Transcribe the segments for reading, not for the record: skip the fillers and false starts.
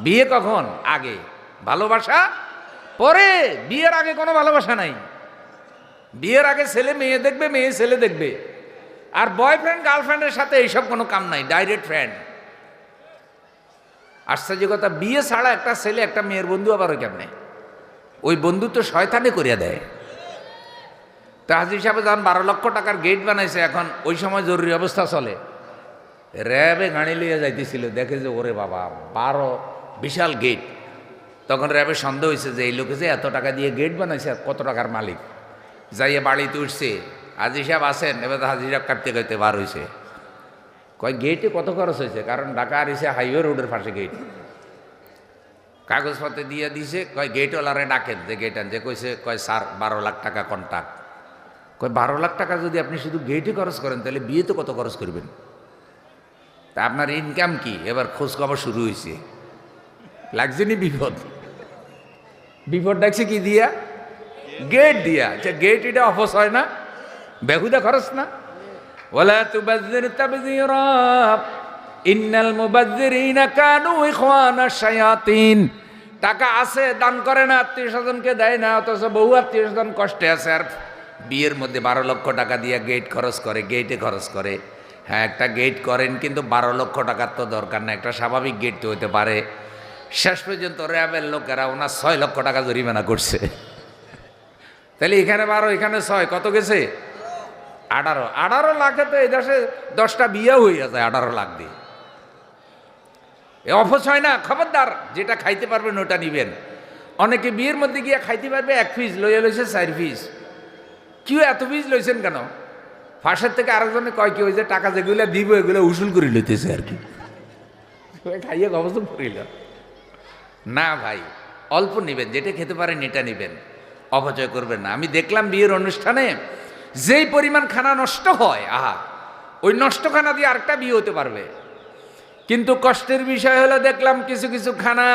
বিয়ে কখন? আগে। ভালোবাসা পরে। বিয়ের আগে কোনো ভালোবাসা নাই। বিয়ের আগে ছেলে মেয়ে দেখবে, মেয়ে ছেলে দেখবে। আর বয়ফ্রেন্ড গার্লফ্রেন্ডের সাথে এইসব কোনো কাম নাই, ডাইরেক্ট ফ্রেন্ড। আশ্চর্য কথা, বিয়ে ছাড়া একটা ছেলে একটা মেয়ের বন্ধু আবার ওই কেমনে? ওই বন্ধু তো শয়তানে করিয়া দেয়। তা হাজির সাহেব যখন 12 লক্ষ টাকার গেট বানাইছে, এখন ওই সময় জরুরি অবস্থা চলে, র্যাবে গাড়ি লিয়ে যাইতেছিল, দেখে যে ওরে বাবা 12 বিশাল গেট। তখন র্যাবের সন্দেহ হয়েছে যে এই লোকে যে এত টাকা দিয়ে গেট বানাইছে, কত টাকার মালিক। যাইয়া বাড়িতে উঠছে, হাজির সাহেব আসেন, এবার হাজির সাহেব কাটতে কাটতে বার হয়েছে। কয় গেটে কত খরচ হয়েছে? কারণ ঢাকা আর এসে হাইওয়ে রোডের পাশে গেট। কাগজপত্র দিয়ে দিছে, কয় গেটওয়ালারে ডাকেন, যে গেট আন, যে কইছে, কয় স্যার 12 লাখ টাকা কন্ট্রাক্ট। কয় 12 লাখ টাকা যদি আপনি শুধু গেটে খরচ করেন, তাহলে বিয়েতে কত খরচ করবেন? তা আপনার ইনকাম কি? এবার খোঁজ খবর শুরু হয়েছে। লাগছে নি বিপদ? বিপদ ডাকছে কি দিয়া? গেট দিয়া। আচ্ছা গেট এটা অফস হয় না? বেহুদা খরচ না? ওয়ালা তুবাজ্জির তাবযীরা ইন্নাল মুবাজ্জিরিনা কানু ইখওয়ানাশ শায়াতিন। টাকা আছে, দান করে না, আত্মীয় স্বজনকে দেয় না, অথচ বহু আত্মীয় স্বজন কষ্টে আছে, আর বিয়ের মধ্যে 12 লক্ষ টাকা দিয়ে গেট খরচ করে, গেটে খরচ করে। হ্যাঁ, একটা গেট করেন, কিন্তু 12 লক্ষ টাকার তো দরকার না, একটা স্বাভাবিক গেট তো হতে পারে। শেষ পর্যন্ত র্যাবের লোকেরা ওনার 6 লক্ষ টাকা জরিমানা করছে। তাহলে এখানে 12, এখানে 6, কত গেছে? 18 লাখে তো এই দেশে 10টা বিয়ে হয়ে যায় 18 লাখ দিয়ে। এ অফস হয় না? খবরদার, যেটা খাইতে পারবেন ওটা নিবেন। অনেকে বিয়ের মধ্যে গিয়ে খাইতে পারবে 1 পিস, লইয়া লইছে 4 পিস। কেউ এত পিস লইছেন কেন? ফাঁসের থেকে আরেকজনে কয় কি, ওই যে টাকা যেগুলো দিব এগুলো উসুল করে লইতেছে আর কি, খাইয়ে গবজন করিল না। ভাই অল্প নিবেন, যেটা খেতে পারেন এটা নিবেন, অপচয় করবেন না। আমি দেখলাম বিয়ের অনুষ্ঠানে যেই পরিমাণ খানা নষ্ট হয়, আহা, ওই নষ্ট খানা দিয়ে আরেকটা বিয়ে হতে পারবে। কিন্তু কষ্টের বিষয় হলো, দেখলাম কিছু কিছু খানা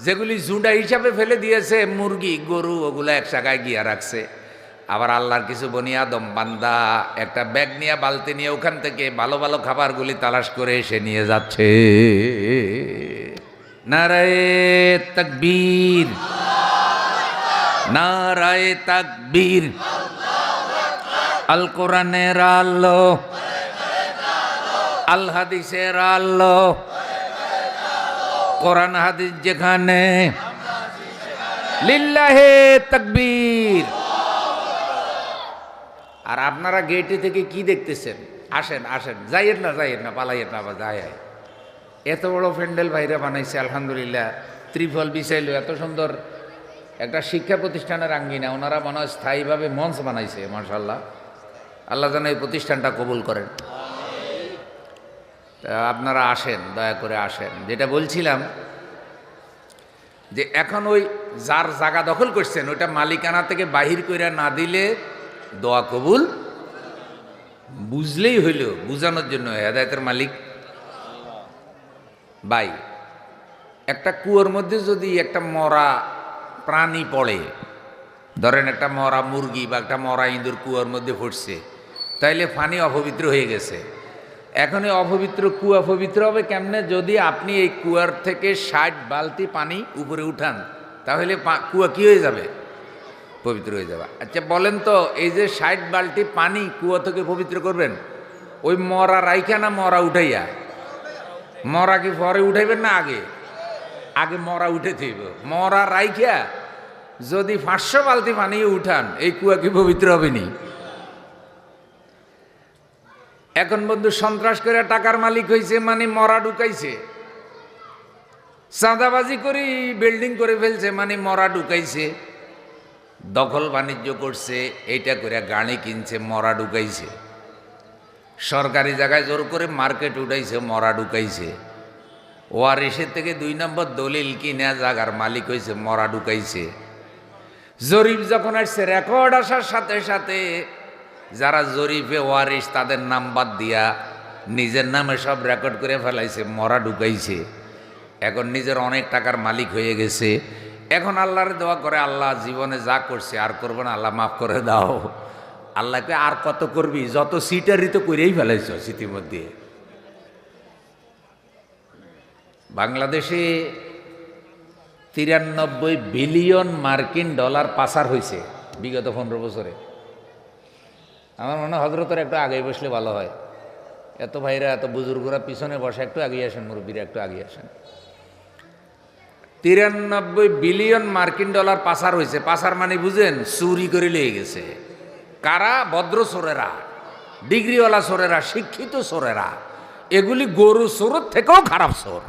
যেগুলি জুডা হিসাবে ফেলে দিয়েছে, মুরগি গরু, ওগুলো এক জায়গায় গিয়া রাখছে। আবার আল্লাহর কিছু বনি আদম বান্দা একটা ব্যাগ নিয়ে, বালতি নিয়ে ওখান থেকে ভালো ভালো খাবারগুলি তালাশ করে এসে নিয়ে যাচ্ছে। নারায়ে তাকবীর, নারায়ে তাকবীর। আল কোরআনের আলো, আল হাদিসের আলো, কোরআন হাদিস যেখানে, লিল্লাহে তাকবীর। আর আপনারা গেটে থেকে কি দেখতেছেন? আসেন আসেন, যাইয়েন না, যাইয়েন না, পালাইয়েন না, আবার যায়। এত বড় প্যান্ডেল ভাইরা বানাইছে, আলহামদুলিল্লাহ। ত্রিফল বিছাইলো, এত সুন্দর একটা শিক্ষা প্রতিষ্ঠানের আঙ্গিনা। ওনারা মনে হয় স্থায়ীভাবে মঞ্চ বানাইছে, মাশাআল্লাহ। আল্লাহ যেন এই প্রতিষ্ঠানটা কবুল করেন। আপনারা আসেন, দয়া করে আসেন। যেটা বলছিলাম, যে এখন ওই যার জায়গা দখল করছেন, ওইটা মালিকানা থেকে বাহির করে না দিলে দোয়া কবুল, বুঝলেই হইল, বুঝানোর জন্য হেদায়েতের মালিক ভাই। একটা কুয়োর মধ্যে যদি একটা মরা প্রাণী পড়ে, ধরেন একটা মরা মুরগি বা একটা মরা ইঁদুর কুয়োর মধ্যে পড়ছে, তাইলে পানি অপবিত্র হয়ে গেছে। এখন এই অপবিত্র কুয়া পবিত্র হবে কেমনে? যদি আপনি এই কুয়ার থেকে 60 বালতি পানি উপরে উঠান, তাহলে কুয়া কি হয়ে যাবে? পবিত্র হয়ে যাবে। আচ্ছা বলেন তো, এই যে 60 বালতি পানি কুয়া থেকে পবিত্র করবেন, ওই মরা রাইখা না মরা উঠাইয়া? মরা কি পরে উঠাইবেন না আগে? আগে মরা উঠে থইব। মরা রাইখা যদি 500 বালতি পানি উঠান, এই কুয়া কি পবিত্র হবে নি? এখন বন্ধু সন্ত্রাস করে টাকার মালিক হয়েছে, মানে মরা ঢুকাইছে। চাঁদাবাজি করে বিল্ডিং করে ফেলছে, মানে মরা ঢুকাইছে। দখল বাণিজ্য করছে, এইটা করে গাড়ি কিনছে, মরা ঢুকাইছে। সরকারি জায়গায় জোর করে মার্কেট উঠাইছে, মরা ঢুকাইছে। ওয়ারিসের থেকে 2 নম্বর দলিল কিনে জায়গার মালিক হয়েছে, মরা ঢুকাইছে। জরিপ যখন আসছে, রেকর্ড আসার সাথে সাথে যারা জরিপে ওয়ারিস তাদের নাম বাদ দিয়া নিজের নামে সব রেকর্ড করে ফেলাইছে, মরা ঢুকাইছে। এখন নিজের অনেক টাকার মালিক হয়ে গেছে। এখন আল্লাহরে দোয়া করে, আল্লাহ জীবনে যা করছে আর করবো না, আল্লাহ মাফ করে দাও। আল্লাহকে আর কত করবি? যত সিটারি তো করেই ফেলাইছ ইতিমধ্যে। বাংলাদেশে 93 বিলিয়ন মার্কিন ডলার পাচার হয়েছে বিগত 15 বছরে। আমার মনে হয় হজরতের একটু আগে বসলে ভালো হয়। এত ভাইরা এত বুজুর্গরা পিছনে বসে, একটু আগে আসেন, মুরব্বীরা একটু আগে আসেন। 93 বিলিয়ন মার্কিন ডলার পাচার হয়েছে। পাচার মানে বুঝেন, চুরি করে লেগে গেছে। কারা? ভদ্র চোরেরা, ডিগ্রিওয়ালা চোরেরা, শিক্ষিত চোরেরা। এগুলি গরু চোরের থেকেও খারাপ চোর।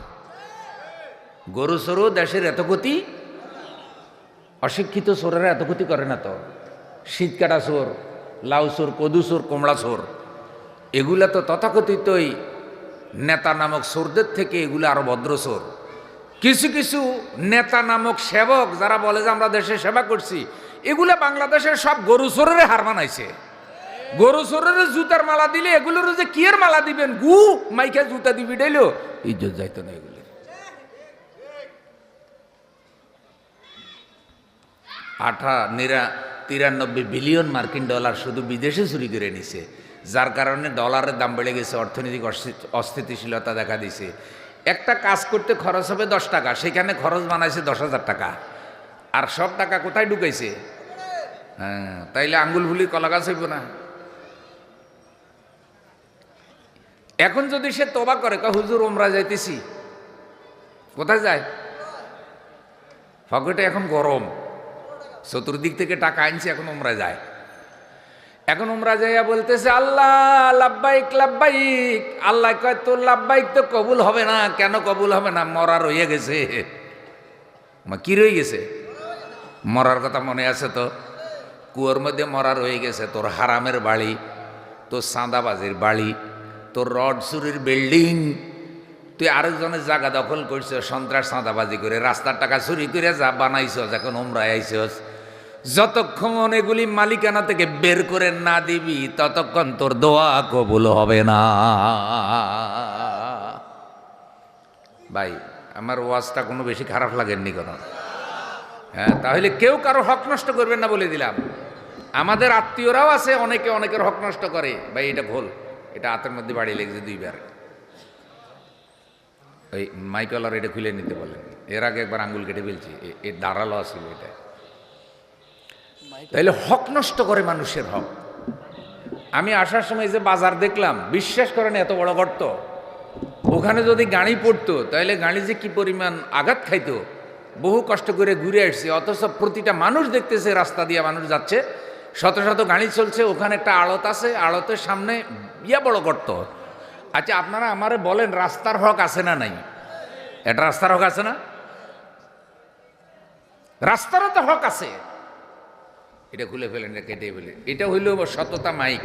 গরু চোরও দেশের এত ক্ষতি, অশিক্ষিত চোরেরা এত ক্ষতি করে না তো। শীত কাটা চোর, লাউ চোর, কদু চোর, কমলা চোর, এগুলা তো তথাকথিতই নেতা নামক চোরদের থেকে এগুলো আরো ভদ্র চোর। কিছু কিছু নেতা নামক সেবক যারা বলে যে আমরা দেশের সেবা করছি, এগুলা বাংলাদেশের সব গরু চোরের হার মানাইছে। গরু চোরের জুতার মালা দিলে এগুলোর যে কি এর মালা দিবেন, গু মাইকে জুতা দিবি ডাইলো ইজ্জত যাইতো না। এগুলো 93 বিলিয়ন মার্কিন ডলার শুধু বিদেশে চুরি করে নিছে, যার কারণে ডলারের দাম বেড়ে গেছে, অর্থনৈতিক অস্থিতিশীলতা দেখা দিছে। একটা কাজ করতে খরচ হবে 10 টাকা, সেখানে খরচ বানাইছে 10,000 টাকা। আর সব টাকা কোথায় ঢুকাইছে? হ্যাঁ, তাইলে আঙ্গুল ভুলি কলা গাছ হইব না। এখন যদি সে তওবা করে, হুজুর ওমরা যাইতেছি, কোথায় যায়? পকেটে এখন গরম, চতুর্দিক থেকে টাকা আনছে, এখন ওমরা যায়। এখন ওমরা যাইয়া বলতেছে আল্লাহ লাব্বাইক লাব্বাইক। আল্লাহ কয় তোর লাব্বাইক তো কবুল হবে না। কেন কবুল হবে না? মরা রয়ে গেছে। কি রয়ে গেছে? মরার কথা মনে আছে তো? কুয়োর মধ্যে মরা রয়ে গেছে। তোর হারামের বাড়ি, তোর চাঁদাবাজির বাড়ি, তোর রড চুরির বিল্ডিং, তুই আরেকজনের জায়গা দখল করছিস, সন্ত্রাস চাঁদাবাজি করে, রাস্তার টাকা চুরি করে যা বানাইছস, এখন ওমরায় আইছস। যতক্ষণ এগুলি মালিকানা থেকে বের করে না দিবি, ততক্ষণ তোর দোয়া কবুল হবে না। ভাই, আমার ওয়াজটা কোনো বেশি খারাপ লাগেননি কোনো? হ্যাঁ, তাহলে কেউ কারো হক নষ্ট করবেন না বলে দিলাম। আমাদের আত্মীয়রাও আছে, অনেকে অনেকের হক নষ্ট করে। ভাই এটা ভুল, এটা হাতের মধ্যে বাড়ি লেগেছে 2 বার। ওই মাইকলার এটা খুলে নিতে বলেন। এর আগে একবার আঙ্গুল কেটে ফেলছি, এর দাঁড়ালো আসলে এটা। তাইলে হক নষ্ট করে মানুষের হক। আমি আসার সময় যে বাজার দেখলাম, বিশ্বাস করেন এত বড় গর্ত, ওখানে যদি গাড়ি পড়তো তাহলে গাড়ি যে কি পরিমাণ আঘাত খাইতো। বহু কষ্ট করে ঘুরে আসছে, অথচ প্রতিটা মানুষ দেখতেছে রাস্তা দিয়ে মানুষ যাচ্ছে, শত শত গাড়ি চলছে, ওখানে একটা আড়ত আছে, আড়তের সামনে বড় গর্ত। আচ্ছা আপনারা আমারে বলেন, রাস্তার হক আছে না নাই? এটা রাস্তার হক আছে না? রাস্তারও তো হক আছে। এটা খুলে ফেলেন, এটা কেটে ফেলেন। এটা হইল সততা মাইক।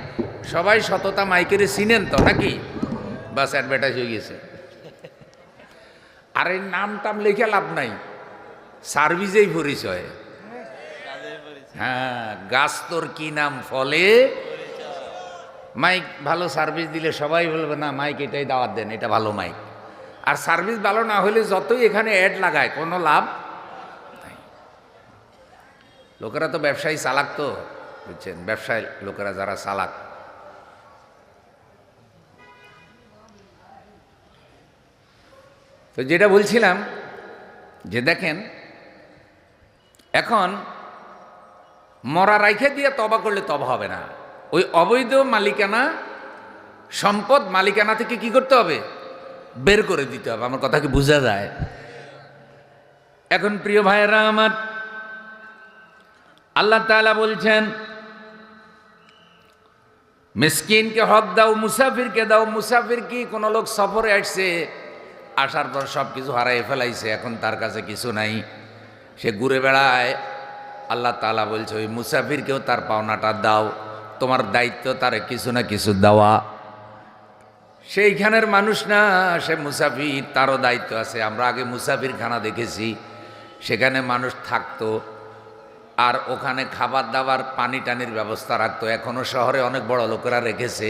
সবাই সততা মাইকের চিনেন তো নাকি? বাস অ্যাডভার্টাইজ হয়ে গেছে। আর এই নাম টাম লেখা লাভ নাই, সার্ভিসেই পরিচয়। হ্যাঁ, গাছ তোর কি নাম ফলে। মাইক ভালো সার্ভিস দিলে সবাই বলবে না মাইক এটাই দাওয়াত দেন, এটা ভালো মাইক। আর সার্ভিস ভালো না হলে যতই এখানে অ্যাড লাগায় কোনো লাভ নাই। লোকেরা তো ব্যবসায়ী চালাক, তো বুঝছেন, ব্যবসায় লোকেরা যারা চালাক। তো যেটা বলছিলাম যে দেখেন, এখন মরা রাইখে দিয়ে তবা করলে তবা হবে না। ওই অবৈধ মালিকানা, সম্পদ মালিকানা থেকে কি করতে হবে? বের করে দিতে হবে। আমার কথা কি বোঝা যায়? এখন প্রিয় ভাইয়েরা আমার, আল্লাহ তাআলা বলছেন মিসকিনকে হক দাও, মুসাফিরকে দাও। মুসাফির কি? কোনো লোক সফরে আসছে, আসার পর সব কিছু হারাই ফেলাইছে, এখন তার কাছে কিছু নাই, সে ঘুরে বেড়ায়। আল্লাহ তাআলা বলছে ওই মুসাফিরকেও তার পাওনাটা দাও। তোমার দায়িত্ব তারে কিছু না কিছু দেওয়া। সেইখানের মানুষ না, সে মুসাফির, তারও দায়িত্ব আছে। আমরা আগে মুসাফিরখানা দেখেছি, সেখানে মানুষ থাকতো, আর ওখানে খাবার দাবার পানি টানির ব্যবস্থা রাখতো। এখনও শহরে অনেক বড় লোকেরা রেখেছে,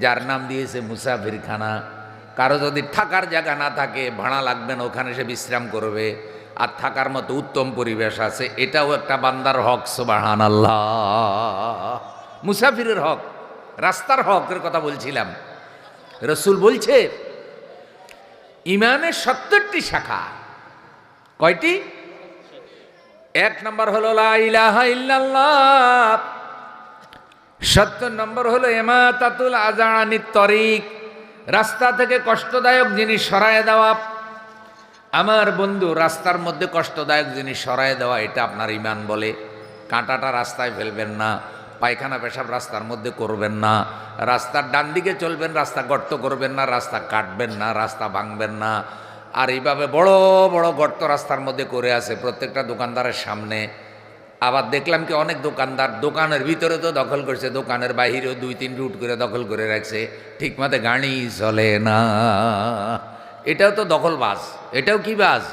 যার নাম দিয়েছে মুসাফিরখানা। কারো যদি থাকার জায়গা না থাকে, ভাড়া লাগবে না, ওখানে সে বিশ্রাম করবে, আর থাকার মতো উত্তম পরিবেশ আছে। এটাও একটা বান্দার হক। সুবহানাল্লাহ, মুসাফিরের হক, রাস্তার হকের কথা বলছিলাম। রাসূল বলছে ইমানের 70টি শাখা। কয়টি? 1 নম্বর হলো লা ইলাহা ইল্লাল্লাহ। 70 নম্বর হলো ইমাতাতুল আযা আনিত তরিক, রাস্তা থেকে কষ্টদায়ক জিনিস সরায় দেওয়া। আমার বন্ধু, রাস্তার মধ্যে কষ্টদায়ক জিনিস সরায় দেওয়া, এটা আপনার ইমান বলে। কাঁটাটা রাস্তায় ফেলবেন না, পায়খানা পেশাব রাস্তার মধ্যে করবেন না, রাস্তার ডান দিকে চলবেন, রাস্তা গর্ত করবেন না, রাস্তা কাটবেন না, রাস্তা ভাঙবেন না। আর এইভাবে বড় বড় গর্ত রাস্তার মধ্যে করে আছে প্রত্যেকটা দোকানদারের সামনে। আবার দেখলাম কি অনেক দোকানদার দোকানের ভিতরে তো দখল করছে, দোকানের বাহিরেও 2-3 রুট করে দখল করে রাখছে, ঠিকমতো গাড়ি চলে না। এটাও তো দখলবাজ, এটাও কি বাজ?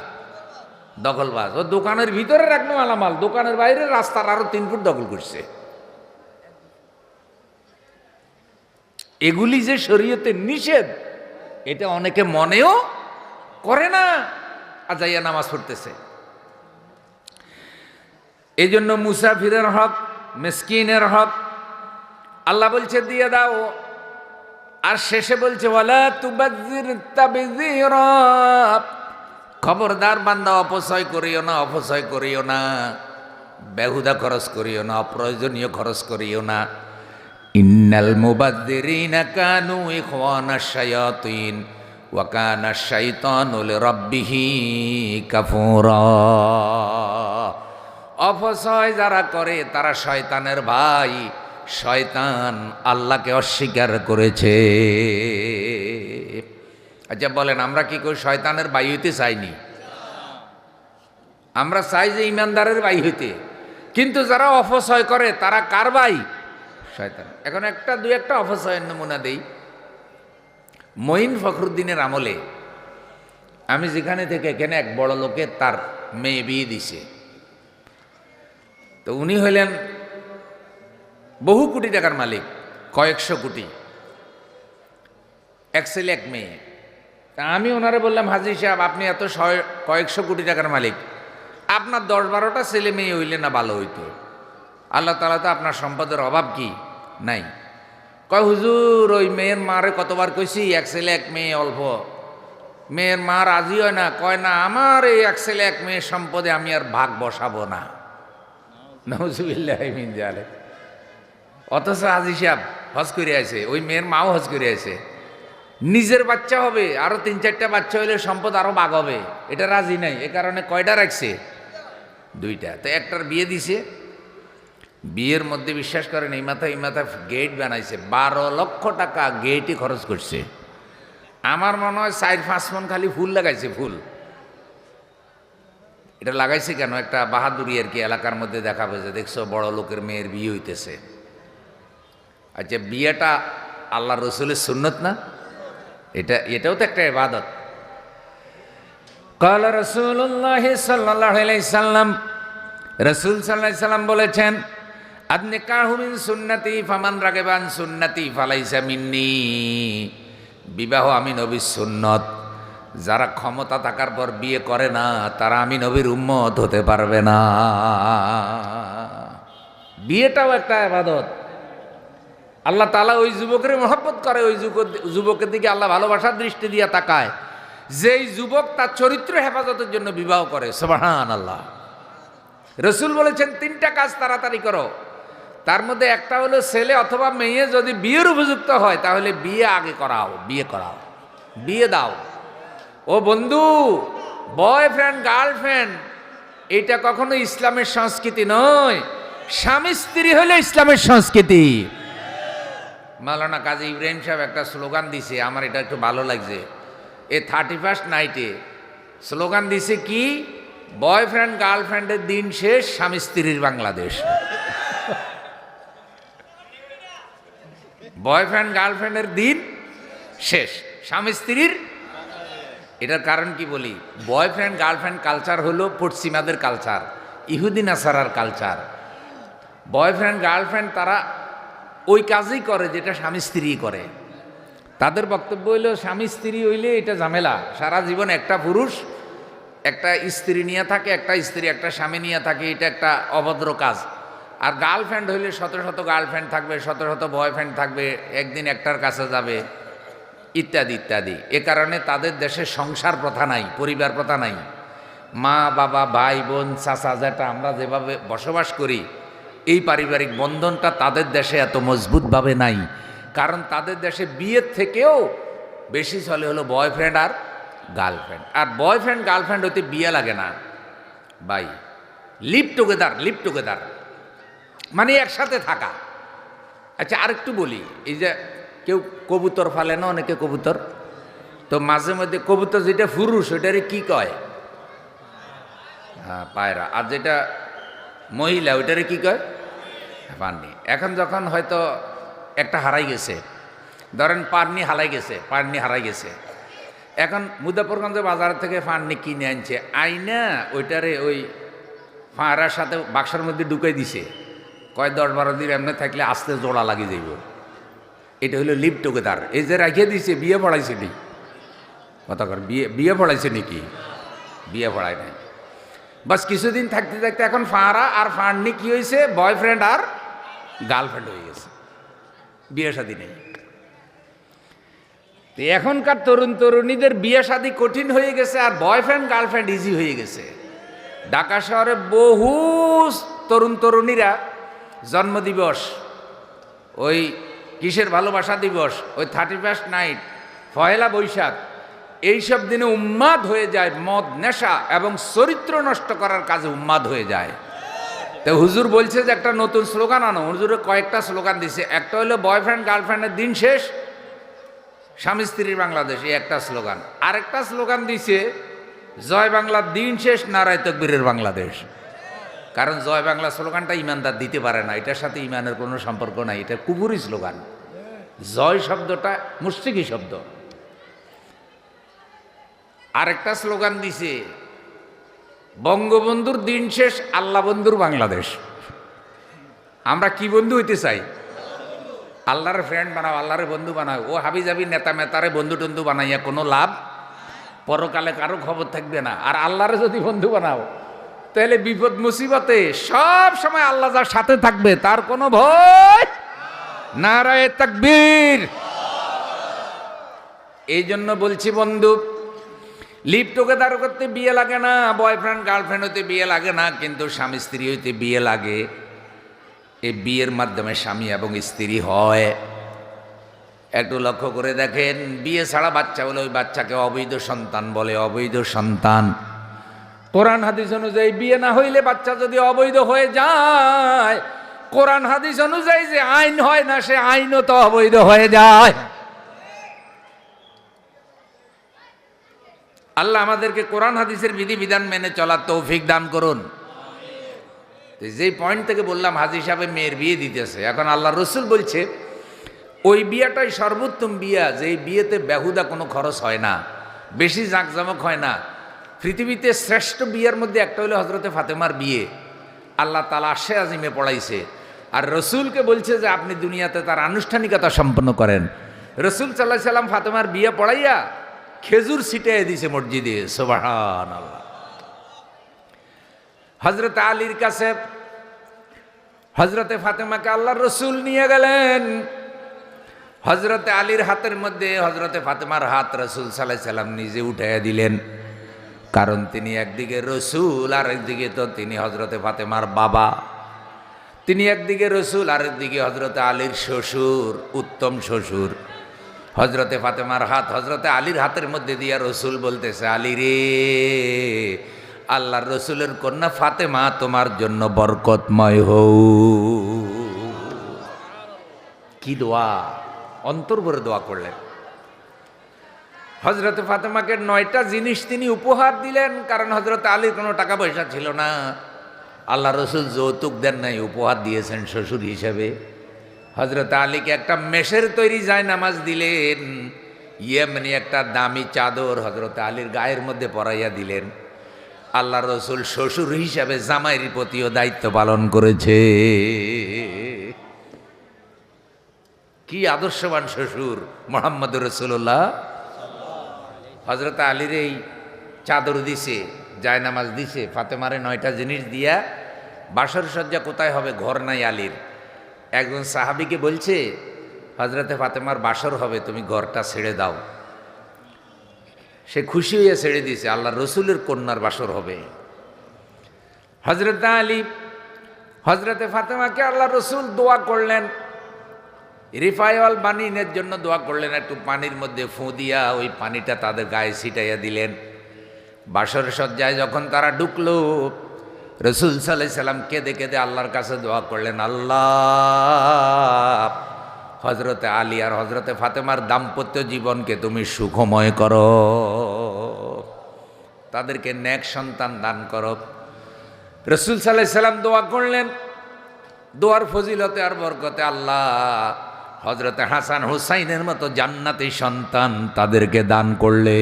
দখলবাজ। ও দোকানের ভিতরে রাখলো মালামাল, দোকানের বাইরে রাস্তার আরো 3 ফুট দখল করছে। এগুলি যে শরীয়তে নিষেধ, এটা অনেকে মনেও করে না, আজাইয়া নামাজ পড়তেছে। এই জন্য মুসাফিরের হক, মিসকিনের হক আল্লাহ বলছে দিয়ে দাও। আর শেষে বলছে ওয়ালা তুবাজ্জির তাবযীরা, খবরদার বান্দা অপচয় করিও না, অপচয় করিও না, বেহুদা খরচ করিও না, অপ্রয়োজনীয় খরচ করিও না। ইন্নাল মুবাজ্জিরিনা কানু ইখওয়ানাশ শায়াতিন ওয়া কানা শাইতানু লিরাব্বিহি কাফুরা। অপচয় যারা করে তারা শয়তানের ভাই, শয়তান আল্লাহকে অস্বীকার করেছে। আচ্ছা বলেন, আমরা কি করি? শয়তানের ভাই হইতে চাইনি, আমরা চাই যে ইমানদারের ভাই হইতে, কিন্তু যারা অপচয় করে তারা কার ভাই? শয়তান। এখন দুই একটা অপচয়ের নমুনা দেই। মঈন ফখরুদ্দিনের আমলে আমি যেখানে থেকে এখানে এক বড় লোকের তার মেয়ে বিয়ে দিছে। তো উনি হইলেন বহু কোটি টাকার মালিক, কয়েকশো কোটি, এক ছেলে এক মেয়ে। তা আমি ওনারে বললাম, হাজী সাহেব আপনি এত কয়েকশো কোটি টাকার মালিক, আপনার 10-12টা ছেলে মেয়ে হইলে না ভালো হইতো, আল্লাহ তাআলা তো আপনার সম্পদের অভাব কি নাই। কয় হুজুর ওই মেয়ের মারে কতবার কইছি এক ছেলে এক মেয়ে অল্প, মেয়ের মা রাজি হয় না, কয় না আমার এই এক ছেলে এক মেয়ের সম্পদে আমি আর ভাগ বসাবো না। নাউজুবিল্লাহি মিন যালিক। অথচ হাজী সাহেব হজ করে আছে, ওই মেয়ের মাও হজ করে আছে, নিজের বাচ্চা হবে, আরো 3-4টা বাচ্চা হইলে সম্পদ আরো ভাগ হবে, এটা রাজি নাই। এ কারণে কয়টা রাখছে? 2টা। তো একটার বিয়ে দিছে। বিয়ের মধ্যে বিশ্বাস করেন এই মাথা গেট বানাইছে, 12 লক্ষ টাকা গেটই খরচ করছে। আমার মনে হয় 4-5 মণ খালি ফুল লাগাইছে, ফুল। এটা লাগাইছে কেন? একটা বাহাদুরি আর কি, এলাকার মধ্যে দেখাবে যে দেখছো বড় লোকের মেয়ের বিয়ে হইতেছে। আচ্ছা বিয়েটা আল্লাহ রসুলের সুন্নত না? এটাও তো একটা ইবাদত। ক্বালা রাসূলুল্লাহ সাল্লাল্লাহু আলাইহি সাল্লাম, রাসূল সাল্লাল্লাহু আলাইহি সাল্লাম বলেছেন, আন-নিকাহু মিন সুন্নতি ফামান রাগিবা আন সুন্নতি ফালাইসা মিন্নি। বিবাহ আমি নবীর সুন্নত, যারা ক্ষমতা থাকার পর বিয়ে করে না তারা আমি নবীর উম্মত হতে পারবে না। বিয়েটাও একটা ইবাদত। আল্লাহ তাআলা ওই যুবকের মহব্বত করে, ওই যুবকের দিকে আল্লাহ ভালোবাসার দৃষ্টি দিয়ে তাকায়, যেই যুবক তার চরিত্র হেফাজতের জন্য বিবাহ করে। সুবহানাল্লাহ। রাসূল বলেছেন 3টা কাজ তাড়াতাড়ি করো, তার মধ্যে একটা হলো ছেলে অথবা মেয়ে যদি বিয়ের উপযুক্ত হয় তাহলে বিয়ে আগে করাও, বিয়ে দাও। ও বন্ধু, বয়ফ্রেন্ড গার্লফ্রেন্ড এটা কখনো ইসলামের সংস্কৃতি নয়, স্বামী স্ত্রী হলো ইসলামের সংস্কৃতি। মাওলানা কাজী ইব্রাহিম সাহেব একটা স্লোগান দিছে, আমার এটা একটু ভালো লাগছে। 31st নাইটে স্লোগান দিছে কি, বয়ফ্রেন্ড গার্লফ্রেন্ডের দিন শেষ, স্বামী স্ত্রীর বাংলাদেশ। বয়ফ্রেন্ড গার্লফ্রেন্ডের দিন শেষ, স্বামী স্ত্রীর। এটার কারণ কি বলি, বয়ফ্রেন্ড গার্লফ্রেন্ড কালচার হলো পশ্চিমাদের কালচার, ইহুদি নাসারার কালচার। বয়ফ্রেন্ড গার্লফ্রেন্ড তারা ওই কাজই করে যেটা স্বামী স্ত্রী করে। তাদের বক্তব্য হইল স্বামী স্ত্রী হইলে এটা ঝামেলা, সারা জীবন একটা পুরুষ একটা স্ত্রী নিয়ে থাকে, একটা স্ত্রী একটা স্বামী নিয়ে থাকে, এটা একটা অভদ্র কাজ। আর গার্লফ্রেন্ড হইলে শত শত গার্লফ্রেন্ড থাকবে, শত শত বয়ফ্রেন্ড থাকবে, একদিন একটার কাছে যাবে, ইত্যাদি ইত্যাদি। এ কারণে তাদের দেশে সংসার প্রথা নাই, পরিবার প্রথা নাই। মা বাবা ভাই বোন চাচা জ্যাঠা আমরা যেভাবে বসবাস করি, এই পারিবারিক বন্ধনটা তাদের দেশে এত মজবুতভাবে নাই। কারণ তাদের দেশে বিয়ের থেকেও বেশি চলে হলো বয়ফ্রেন্ড আর গার্লফ্রেন্ড। আর বয়ফ্রেন্ড গার্লফ্রেন্ড হইতে বিয়ে লাগে না ভাই, লিভ টুগেদার মানে একসাথে থাকা। আচ্ছা আরেকটু বলি, এই যে কেউ কবুতর ফালে না, অনেকে কবুতর, তো মাঝে মধ্যে কবুতর যেটা পুরুষ ওইটারে কি কয়? হ্যাঁ পায়রা। আর যেটা মহিলা ওইটারে কি কয়? পান্নি। এখন যখন হয়তো একটা হারাই গেছে, ধরেন পান্নি হারাই গেছে, এখন মুজাফরগঞ্জ বাজার থেকে পান্নি কিনে আনছে, আইনা ওইটারে ওই পায়রার সাথে বাক্সের মধ্যে ঢুকাই দিছে, কয় 10-12 দিন এমনি থাকলে আস্তে জোড়া লাগিয়ে যাইব। এটা হলো লিভ টুগেদার। এই যে রাখিয়ে দিছে, বিয়ে পড়াইছে নি? কথা কর, বিয়ে পড়াইছে নাকি? বিয়ে পড়ায় নাই। বাস কিছুদিন থাকতে থাকতে এখন ফাঁড়া আর ফাঁড়নি কি হয়েছে? বয়ফ্রেন্ড আর গার্লফ্রেন্ড হয়ে গেছে, বিয়ে শাদী নেই। এখনকার তরুণ তরুণীদের বিয়ে শাদী কঠিন হয়ে গেছে, আর বয়ফ্রেন্ড গার্লফ্রেন্ড ইজি হয়ে গেছে। ঢাকা শহরে বহু তরুণ তরুণীরা জন্মদিবস, ওই কিসের ভালোবাসা দিবস, ওই 31st নাইট, পয়লা বৈশাখ, এইসব দিনে উন্মাদ হয়ে যায়, মদ নেশা এবং চরিত্র নষ্ট করার কাজে উন্মাদ হয়ে যায়। তো হুজুর বলছে যে একটা নতুন স্লোগান আনো। হুজুরে কয়েকটা স্লোগান দিছে, একটা হলো বয়ফ্রেন্ড গার্লফ্রেন্ডের দিন শেষ, স্বামী স্ত্রীর বাংলাদেশ, এই একটা স্লোগান। আরেকটা স্লোগান দিছে জয় বাংলার দিন শেষ, নারায় তকবীরের বাংলাদেশ। কারণ জয় বাংলা স্লোগানটা ইমানদার দিতে পারে না, এটার সাথে ইমানের কোনো সম্পর্ক নাই, এটা কুফরি স্লোগান। জয় শব্দটা মুশরিকি শব্দ। আরেকটা স্লোগান দিছে বঙ্গবন্ধুর দিন শেষ, আল্লাহ বন্ধুর বাংলাদেশ। আমরা কি বন্ধু হইতে চাই? আল্লাহর ফ্রেন্ড বানাও, আল্লাহরে বন্ধু বানাও। ও হাবি যাবি নেতা মেতারে বন্ধু টন্ধু বানাইয়া কোনো লাভ, পরকালে কারো খবর থাকবে না। আর আল্লাহরে যদি বন্ধু বানাও, তাহলে বিপদ মুসিবতে সব সময় আল্লাহ যার সাথে থাকবে, তার কোনো ভয়। নারায়ে তাকবীর। এই জন্য বলছি বন্ধু, লিভ টুগেদার করতে বিয়ে লাগে না, বয়ফ্রেন্ড গার্লফ্রেন্ড হতে বিয়ে লাগে না, কিন্তু স্বামী স্ত্রী হইতে বিয়ে লাগে। এই বিয়ের মাধ্যমে স্বামী এবং স্ত্রী হয়। একটু লক্ষ্য করে দেখেন, বিয়ে ছাড়া বাচ্চা হলে ওই বাচ্চাকে অবৈধ সন্তান বলে, অবৈধ সন্তান। কোরআন হাদিস অনুযায়ী বিয়ে না হইলে বাচ্চা যদি অবৈধ হয়ে যায়, কোরআন হাদিস অনুযায়ী যে আইন হয় না, সে আইনও তো অবৈধ হয়ে যায়। আল্লাহ আমাদেরকে কোরআন হাদিসের বিধিবিধান মেনে চলার তৌফিক দান করুন। যেই পয়েন্ট থেকে বললাম, হাজী সাহেব মেয়ের বিয়ে দিতেছে, এখন আল্লাহ রসুল বলছে ওই বিয়েটাই সর্বোত্তম বিয়া, যেই বিয়েতে বেহুদা কোনো খরচ হয় না, বেশি জাঁকজমক হয় না। পৃথিবীতে শ্রেষ্ঠ বিয়ের মধ্যে একটা হলো হজরতে ফাতেমার বিয়ে, আল্লাহ তাআলা আরশে আজিমে পড়াইছে। আর রসুলকে বলছে যে আপনি দুনিয়াতে তার আনুষ্ঠানিকতা সম্পন্ন করেন। রসুল সাল্লাল্লাহু আলাইহি সাল্লাম ফাতেমার বিয়ে পড়াইয়া খেজুর ছিটিয়ে দিছে মসজিদে, সুবহানাল্লাহ। হজরত আলীর কাছে হজরতে ফাতেমাকে আল্লাহর রসুল নিয়ে গেলেন। হজরতে আলীর হাতের মধ্যে হজরতে ফাতেমার হাত রসুল সাল্লাল্লাহু আলাইহি সাল্লাম নিজে উঠাইয়া দিলেন। কারণ তিনি একদিকে রসুল, আর একদিকে তো তিনি হজরতে ফাতেমার বাবা। তিনি একদিকে রসুল, আরেকদিকে হজরতে আলীর শ্বশুর, উত্তম শ্বশুর। হজরতে ফাতেমার হাত হজরতে আলীর হাতের মধ্যে দিয়া রসুল বলতেছে, আলী রে, আল্লাহর রসুলের কন্যা ফাতেমা তোমার জন্য বরকতময় হও। কি দোয়া, অন্তর ভরে দোয়া করলেন। হজরতে ফাতেমাকে 9টা জিনিস তিনি উপহার দিলেন, কারণ হজরত আলীর কোনো টাকা পয়সা ছিল না। আল্লাহ রসুল যৌতুক দেন নাই, উপহার দিয়েছেন শ্বশুর হিসেবে। হজরত আলীকে একটা মেষের তৈরি জায়নামাজ দিলেন, ইয়েমনি একটা দামি চাদর হজরত আলীর গায়ের মধ্যে পরাইয়া দিলেন। আল্লাহ রসুল শ্বশুর হিসাবে জামাইয়ের প্রতিও দায়িত্ব পালন করেছে। কি আদর্শবান শ্বশুর মুহাম্মদুর রাসূলুল্লাহ। হজরত আলীর এই চাদর দিছে, জায়নামাজ দিছে, ফাতেমারে 9টা জিনিস দিয়া বাসর সজ্জা কোথায় হবে, ঘর নাই আলীর। একজন সাহাবীকে বলছে, হজরতে ফাতেমার বাসর হবে, তুমি ঘরটা ছেড়ে দাও। সে খুশি হয়ে ছেড়ে দিয়েছে, আল্লাহ রসুলের কন্যার বাসর হবে। হজরত আলী হজরতে ফাতেমাকে আল্লাহ রসুল দোয়া করলেন, রিফায়াল বানিনের জন্য দোয়া করলেন। একটু পানির মধ্যে ফু দিয়া ওই পানিটা তাদের গায়ে ছিটাইয়া দিলেন। বাসর সজ্জায় যখন তারা ঢুকলো, রসুল সাল্লাল্লাহু আলাইহি সাল্লাম কেঁদে কেঁদে আল্লাহর কাছে দোয়া করলেন, আল্লাহ হজরতে আলী আর হজরতে ফাতেমার দাম্পত্য জীবনকে তুমি সুখময় করো, তাদেরকে নেক সন্তান দান করো। রসুল সাল্লাল্লাহু আলাইহি সাল্লাম দোয়া করলেন। দোয়ার ফজিলতে আর বরকতে আল্লাহ হজরতে হাসান হুসাইনের মতো জান্নাতি সন্তান তাদেরকে দান করলে।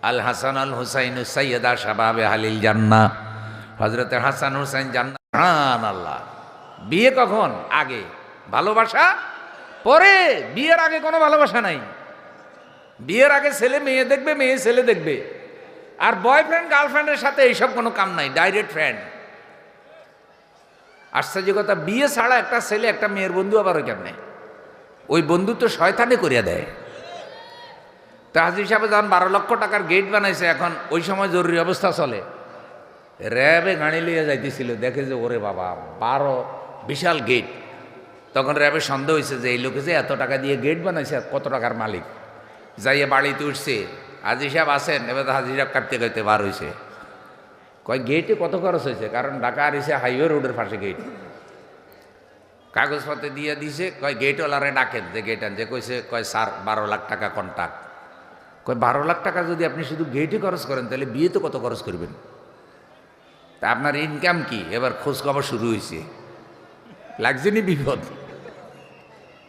আল হাসান আল হুসাইন সাইয়্যিদা শাবাবে আহলিল জান্নাহ। হজরতে হাসান হুসাইন জান্নাত। আল্লাহ, বিয়ে কখন? আগে ভালোবাসা, পরে। বিয়ের আগে কোনো ভালোবাসা নাই। বিয়ের আগে ছেলে মেয়ে দেখবে, মেয়ে ছেলে দেখবে। আর বয়ফ্রেন্ড গার্লফ্রেন্ডের সাথে এইসব কোনো কাম নাই, ডাইরেক্ট ফ্রেন্ড। আশ্চর্য কথা, বিয়ে ছাড়া একটা ছেলে একটা মেয়ের বন্ধু আবার ওই কেমনে? ওই বন্ধু তো শয়তানে করিয়া দেয়। তা হাজি সাহেব যখন 12 লক্ষ টাকার গেট বানাইছে, এখন ওই সময় জরুরি অবস্থা চলে, র্যাবে গাড়ি লিয়ে যাইতেছিল, দেখে যে ওরে বাবা 12 বিশাল গেট। তখন র্যাবের সন্দেহ হয়েছে যে এই লোকে যে এত টাকা দিয়ে গেট বানাইছে, কত টাকার মালিক। যাইয়ে বাড়িতে উঠছে, হাজি সাহেব আসেন। এবার হাজি সাহেব কাটতে কাটতে বার হয়েছে, কয় গেটে কত খরচ হয়েছে? কারণ ঢাকা আর এসে হাইওয়ে রোডের পাশে গেট। কাগজপত্র দিয়ে দিছে, কয় গেটওয়ালারে ডাকেন, যে গেট আন। যে কইছে, কয় স্যার 12 লাখ টাকা কন্ট্রাক্ট। কয় 12 লাখ টাকা যদি আপনি শুধু গেটে খরচ করেন, তাহলে বিয়েতে কত খরচ করবেন? তা আপনার ইনকাম কি? এবার খোঁজ খবর শুরু হয়েছে। লাগছে নি বিপদ?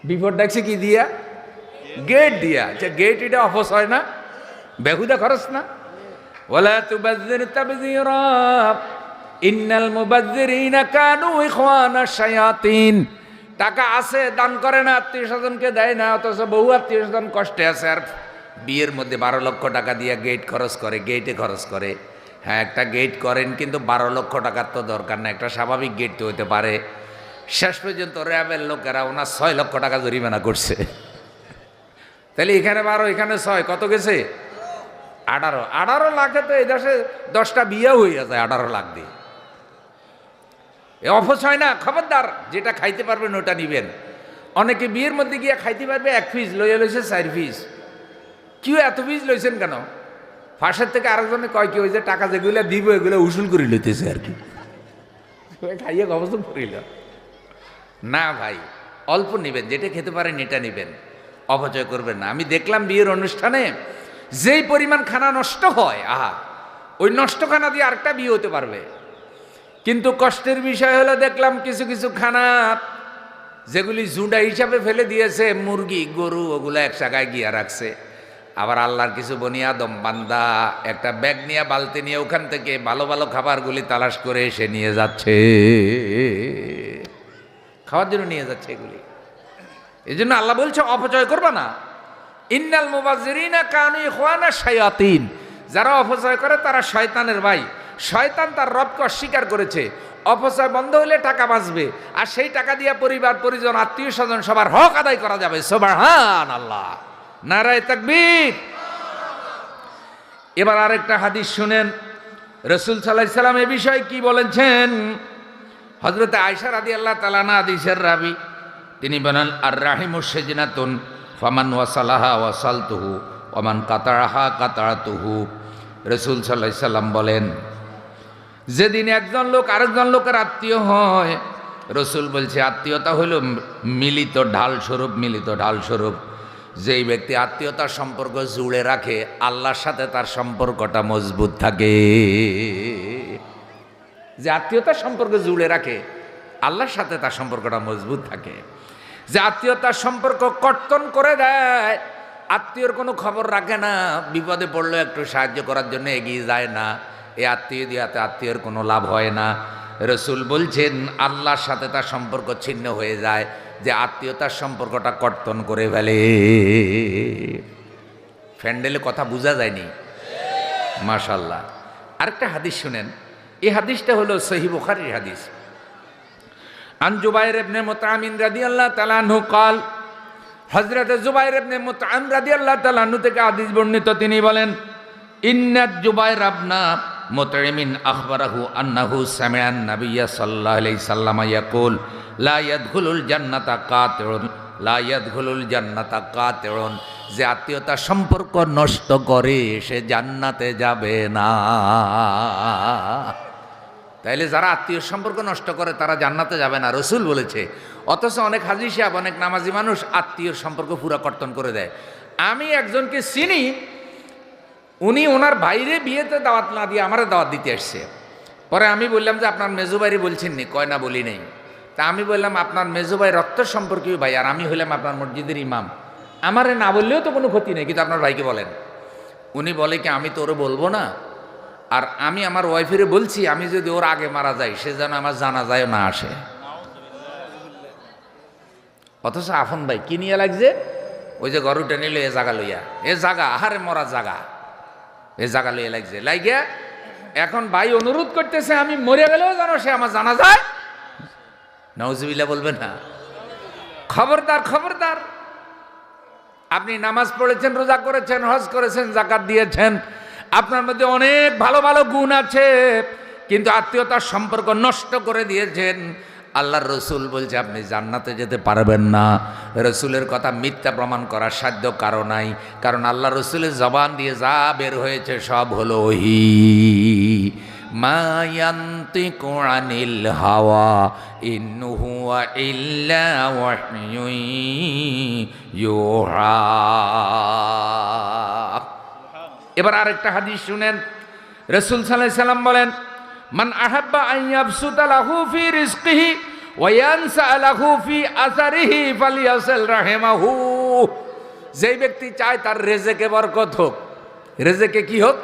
বিপদ ডাকছে কি দিয়া? গেট দিয়া। আচ্ছা, গেট এটা অফস হয় না? বেহুদা খরচ না? ওয়ালা তুবাযযির তাবযীরা ইন্নাল মুবাযযিরিনা কানু ইখওয়ানাশ শায়াতিন। টাকা আছে, দান করে না, আত্মীয় স্বজনকে দেয় না, অথচ বহু আত্মীয় স্বজন কষ্টে আছে, আর বিয়ের মধ্যে 12 লক্ষ টাকা দিয়ে গেট খরচ করে, গেটে খরচ করে। হ্যাঁ, একটা গেট করেন, কিন্তু 12 লক্ষ টাকার তো দরকার না, একটা স্বাভাবিক গেট তো হতে পারে। শেষ পর্যন্ত র্যাবের লোকেরা ওনার 6 লক্ষ টাকা জরিমানা করছে। তাহলে এখানে 12, এখানে 6, কত গেছে? 18 লাখে তো এই দেশে 10টা বিয়েও হয়ে যায় 18 লাখ দিয়ে। এ অফস হয় না? খবরদার, যেটা খাইতে পারবেন ওটা নিবেন। অনেকে বিয়ের মধ্যে গিয়ে খাইতে পারবে 1 পিস, লইয়া লইছে 4 পিস। কেউ এত পিস লইছেন কেন? ফাঁসের থেকে আরেকজনে কয় কি, ওই যে টাকা যেগুলো দিব এগুলো উসুল করে লইতেছে আর কি, খাইয়ে গবজন করিল না। ভাই, অল্প নিবেন, যেটা খেতে পারেন এটা নিবেন, অপচয় করবেন না। আমি দেখলাম বিয়ের অনুষ্ঠানে যেই পরিমাণ খানা নষ্ট হয়, আহা, ওই নষ্ট খানা দিয়ে আরেকটা বিয়ে হতে পারবে। কিন্তু কষ্টের বিষয় হলো, দেখলাম কিছু কিছু খানা যেগুলি জুঁডা হিসাবে ফেলে দিয়েছে, মুরগি গরু, ওগুলো এক জায়গায় গিয়া রাখছে। আবার আল্লাহর কিছু বনি আদম বান্দা একটা ব্যাগ নিয়ে, বালতি নিয়ে ওখান থেকে ভালো ভালো খাবারগুলি তালাশ করে এসে নিয়ে যাচ্ছে, খাওয়ার জন্য নিয়ে যাচ্ছে এগুলি। এই জন্য আল্লাহ বলছে অপচয় করবা না। ইন্নাল মুবাযযিরিনা কানু ইখওয়ানাশ শায়াতিন। যারা অপচয় করে তারা শয়তানের ভাই। শয়তান তার রবকে অস্বীকার করেছে। অপচয় বন্ধ হলে টাকা বাঁচবে, আর সেই টাকা দিয়ে পরিবার পরিজন আত্মীয় স্বজন সবার হক আদায় করা যাবে। সুবহানাল্লাহ, নারায়ে তাকবীর। এবার আরেকটা হাদিস শুনেন, রাসূল সাল্লাল্লাহু আলাইহি সাল্লাম এই বিষয়ে কি বলেছেন। হযরত আয়েশা রাদিয়াল্লাহু তাআলা আনহা হাদিসের রাবী, তিনি বলেন, আর রাহিমু সাজনাতুন ফামান ওয়াসালাহা ওয়াসালতুহু ওমান কাতারাহা কাতারাতুহু। রাসূল সাল্লাল্লাহু আলাইহি সাল্লাম বলেন, যেদিন একজন লোক আরেকজন লোকের আত্মীয় হয়, রাসূল বলছে আত্মীয়তা হইল মিলিত ঢাল স্বরূপ, মিলিত ঢাল স্বরূপ। যেই ব্যক্তি আত্মীয়তার সম্পর্ক জুড়ে রাখে, আল্লাহর সাথে তার সম্পর্কটা মজবুত থাকে। যে আত্মীয়তার সম্পর্ক জুড়ে রাখে, আল্লাহর সাথে তার সম্পর্কটা মজবুত থাকে। যে আত্মীয়তার সম্পর্ক কর্তন করে দেয়, আত্মীয়র কোনো খবর রাখে না, বিপদে পড়লেও একটু সাহায্য করার জন্য এগিয়ে যায় না, এই আত্মীয় দিয়াতে আত্মীয়র কোনো লাভ হয় না। রাসূল বলছেন আল্লাহর সাথে তার সম্পর্ক ছিন্ন হয়ে যায়, যে আত্মীয়তার সম্পর্কটা কর্তন করে ফেলে। ফ্যান্ডেলে কথা বোঝা যায়নি? মাশাআল্লাহ। আরেকটা হাদিস শুনেন, এই হাদিসটা হলো সহিহ বুখারীর হাদিস। আন জুবাইর ইবনে মুতআম রাদিয়াল্লাহু তাআলা আনহু قال হযরত জুবাইর ইবনে মুতআম রাদিয়াল্লাহু তাআলা আনহু থেকে হাদিস বর্ণিত, তিনি বলেন ইন্না জুবাইর ইবনে মুতআমিন আখবারাহু আন্নাহু সামিআ আন-নাবিয়্য সাল্লাল্লাহু আলাইহি সাল্লাম ইয়াকুল লা ইয়াদখুলুল জান্নাতা কাতিউন লা ইয়াদখুলুল জান্নাতা কাতিউন, যে আত্মীয়তা সম্পর্ক নষ্ট করে সে জান্নাতে যাবে না। তাইলে যারা আত্মীয় সম্পর্ক নষ্ট করে তারা জান্নাতে যাবে না, রসুল বলেছে। অথচ অনেক হাজী সাহেব, অনেক নামাজি মানুষ আত্মীয় সম্পর্ক পুরা কর্তন করে দেয়। আমি একজনকে চিনি, উনি ওনার বাইরে বিয়েতে দাওয়াত না দিয়ে আমারে দাওয়াত দিতে আসছে। পরে আমি বললাম যে আপনার মেজো ভাই বলছেন নি? কয় না, বলি নেই। তা আমি বললাম আপনার মেজো ভাই রক্ত সম্পর্কীয় ভাই, আর আমি হইলাম আপনার মসজিদের ইমাম, আমারে না বললেও তো কোনো ক্ষতি নেই, কিন্তু আপনার ভাইকে বলেন। উনি বলে কি আমি তো ওরে বলবো না, আর আমি আমার ওয়াইফেরে বলছি আমি যদি ওর আগে মারা যাই সে যেন আমার জানাজায় না আসে। অথচ আফন ভাই কি নিয়ে লাগছে? ওই যে গরুটা নিল এ জাগা লইয়া, এ জাগা আহারে মরা জাগা, এ জাগা লইয়া লাগছে। লাগিয়া এখন ভাই অনুরোধ করতেছে আমি মরে গেলেও যেন সে আমার জানা যায়। নাউজুবিল্লাহ বলবেন না? খবরদার, খবরদার। আপনি নামাজ পড়েছেন, রোজা করেছেন, হজ করেছেন, যাকাত দিয়েছেন, আপনার মধ্যে অনেক ভালো ভালো গুণ আছে, কিন্তু আত্মীয়তার সম্পর্ক নষ্ট করে দিয়েছেন। আল্লাহর রসুল বলছে আপনি জান্নাতে যেতে পারবেন না। রসুলের কথা মিথ্যা প্রমাণ করার সাধ্য কারো নাই, কারণ আল্লাহ রসুলের জবান দিয়ে যা বের হয়েছে সব হলো ওহী। মা ইয়ান্তিকু আনিল হাওয়া ইন হুয়া ইল্লা ওয়াহয়ুন ইউহা। এবার আরেকটা হাদিস শুনেন। রাসূল সাল্লাল্লাহু আলাইহি সাল্লাম বলেন মান আহাব্বা আন ইয়াবসুতা লাহু ফি রিজকিহি ওয়া ইয়ানসা লাহু ফি আসারিহি ফালিয়াসিল রাহিমাহু। যেই ব্যক্তি চায় তার রেজেকে বরকত হোক, রেজেকে কি হোক?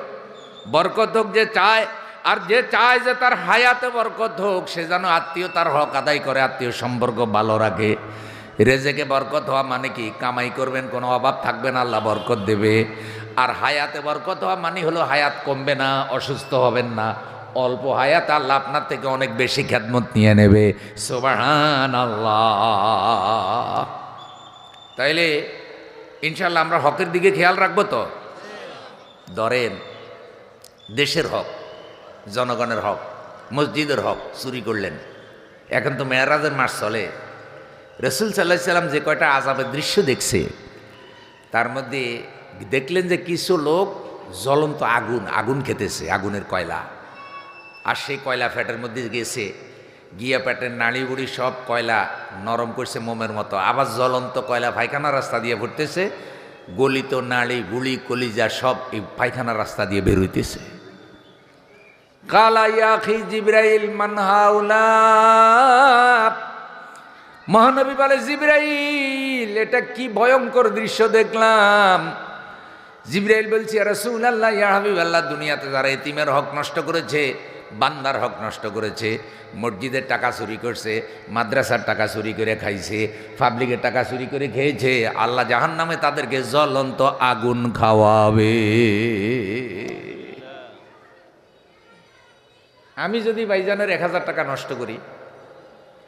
বরকত হোক যে চায়, আর যে চায় যে তার হায়াতে বরকত হোক সে যেন আত্মীয়তার হক আদায় করে, আত্মীয় সম্পর্ক ভালো রাখে। রেজেকে বরকত হওয়া মানে কি? কামাই করবেন, কোনো অভাব থাকবে না, আল্লাহ বরকত দেবে। আর হায়াতে বরকত হওয়া মানে হলো হায়াত কমবে না, অসুস্থ হবেন না, অল্প হায়াত আল্লাহ আপনার থেকে অনেক বেশি খেদমত নিয়ে নেবে। সুবহানাল্লাহ। তাইলে ইনশাল্লাহ আমরা হকের দিকে খেয়াল রাখবো তো। ধরেন দেশের হক, জনগণের হক, মসজিদের হক চুরি করলেন। এখন তো মেরাজের মাস চলে। রাসূল সাল্লাল্লাহু আলাইহি সাল্লাম যে কয়টা আযাবের দৃশ্য দেখছে তার মধ্যে দেখলেন যে কিছু লোক জ্বলন্ত আগুন খেতেছে, আগুনের কয়লা, আর সেই কয়লা ফ্যাটের মধ্যে গেছে, গিয়া পেটের নাড়ি বুড়ি সব কয়লা নরম করছে মোমের মতো, আবার জ্বলন্ত কয়লা পায়খানা রাস্তা দিয়ে ভরতেছে, গলিত নাড়ি গুলি কলিজা সব এই পায়খানা রাস্তা দিয়ে বের হইতেছে। কালা ইয়া আখি জিবরাইল মান হাউলা। মহানবী বলে জিবরাইল এটা কি ভয়ঙ্কর দৃশ্য দেখলাম। জিবরাইল বলছে ইয়া রাসূলুল্লাহ ইয়া হাবিবাল্লাহ, দুনিয়াতে যারা এতিমের হক নষ্ট করেছে, বান্দার হক নষ্ট করেছে, মসজিদের টাকা চুরি করছে, মাদ্রাসার টাকা চুরি করে খাইছে, পাবলিকের টাকা চুরি করে খেয়েছে, আল্লাহ জাহান্নামে তাদেরকে জ্বলন্ত আগুন খাওয়াবে। আমি যদি ভাইজানের 1000 টাকা নষ্ট করি,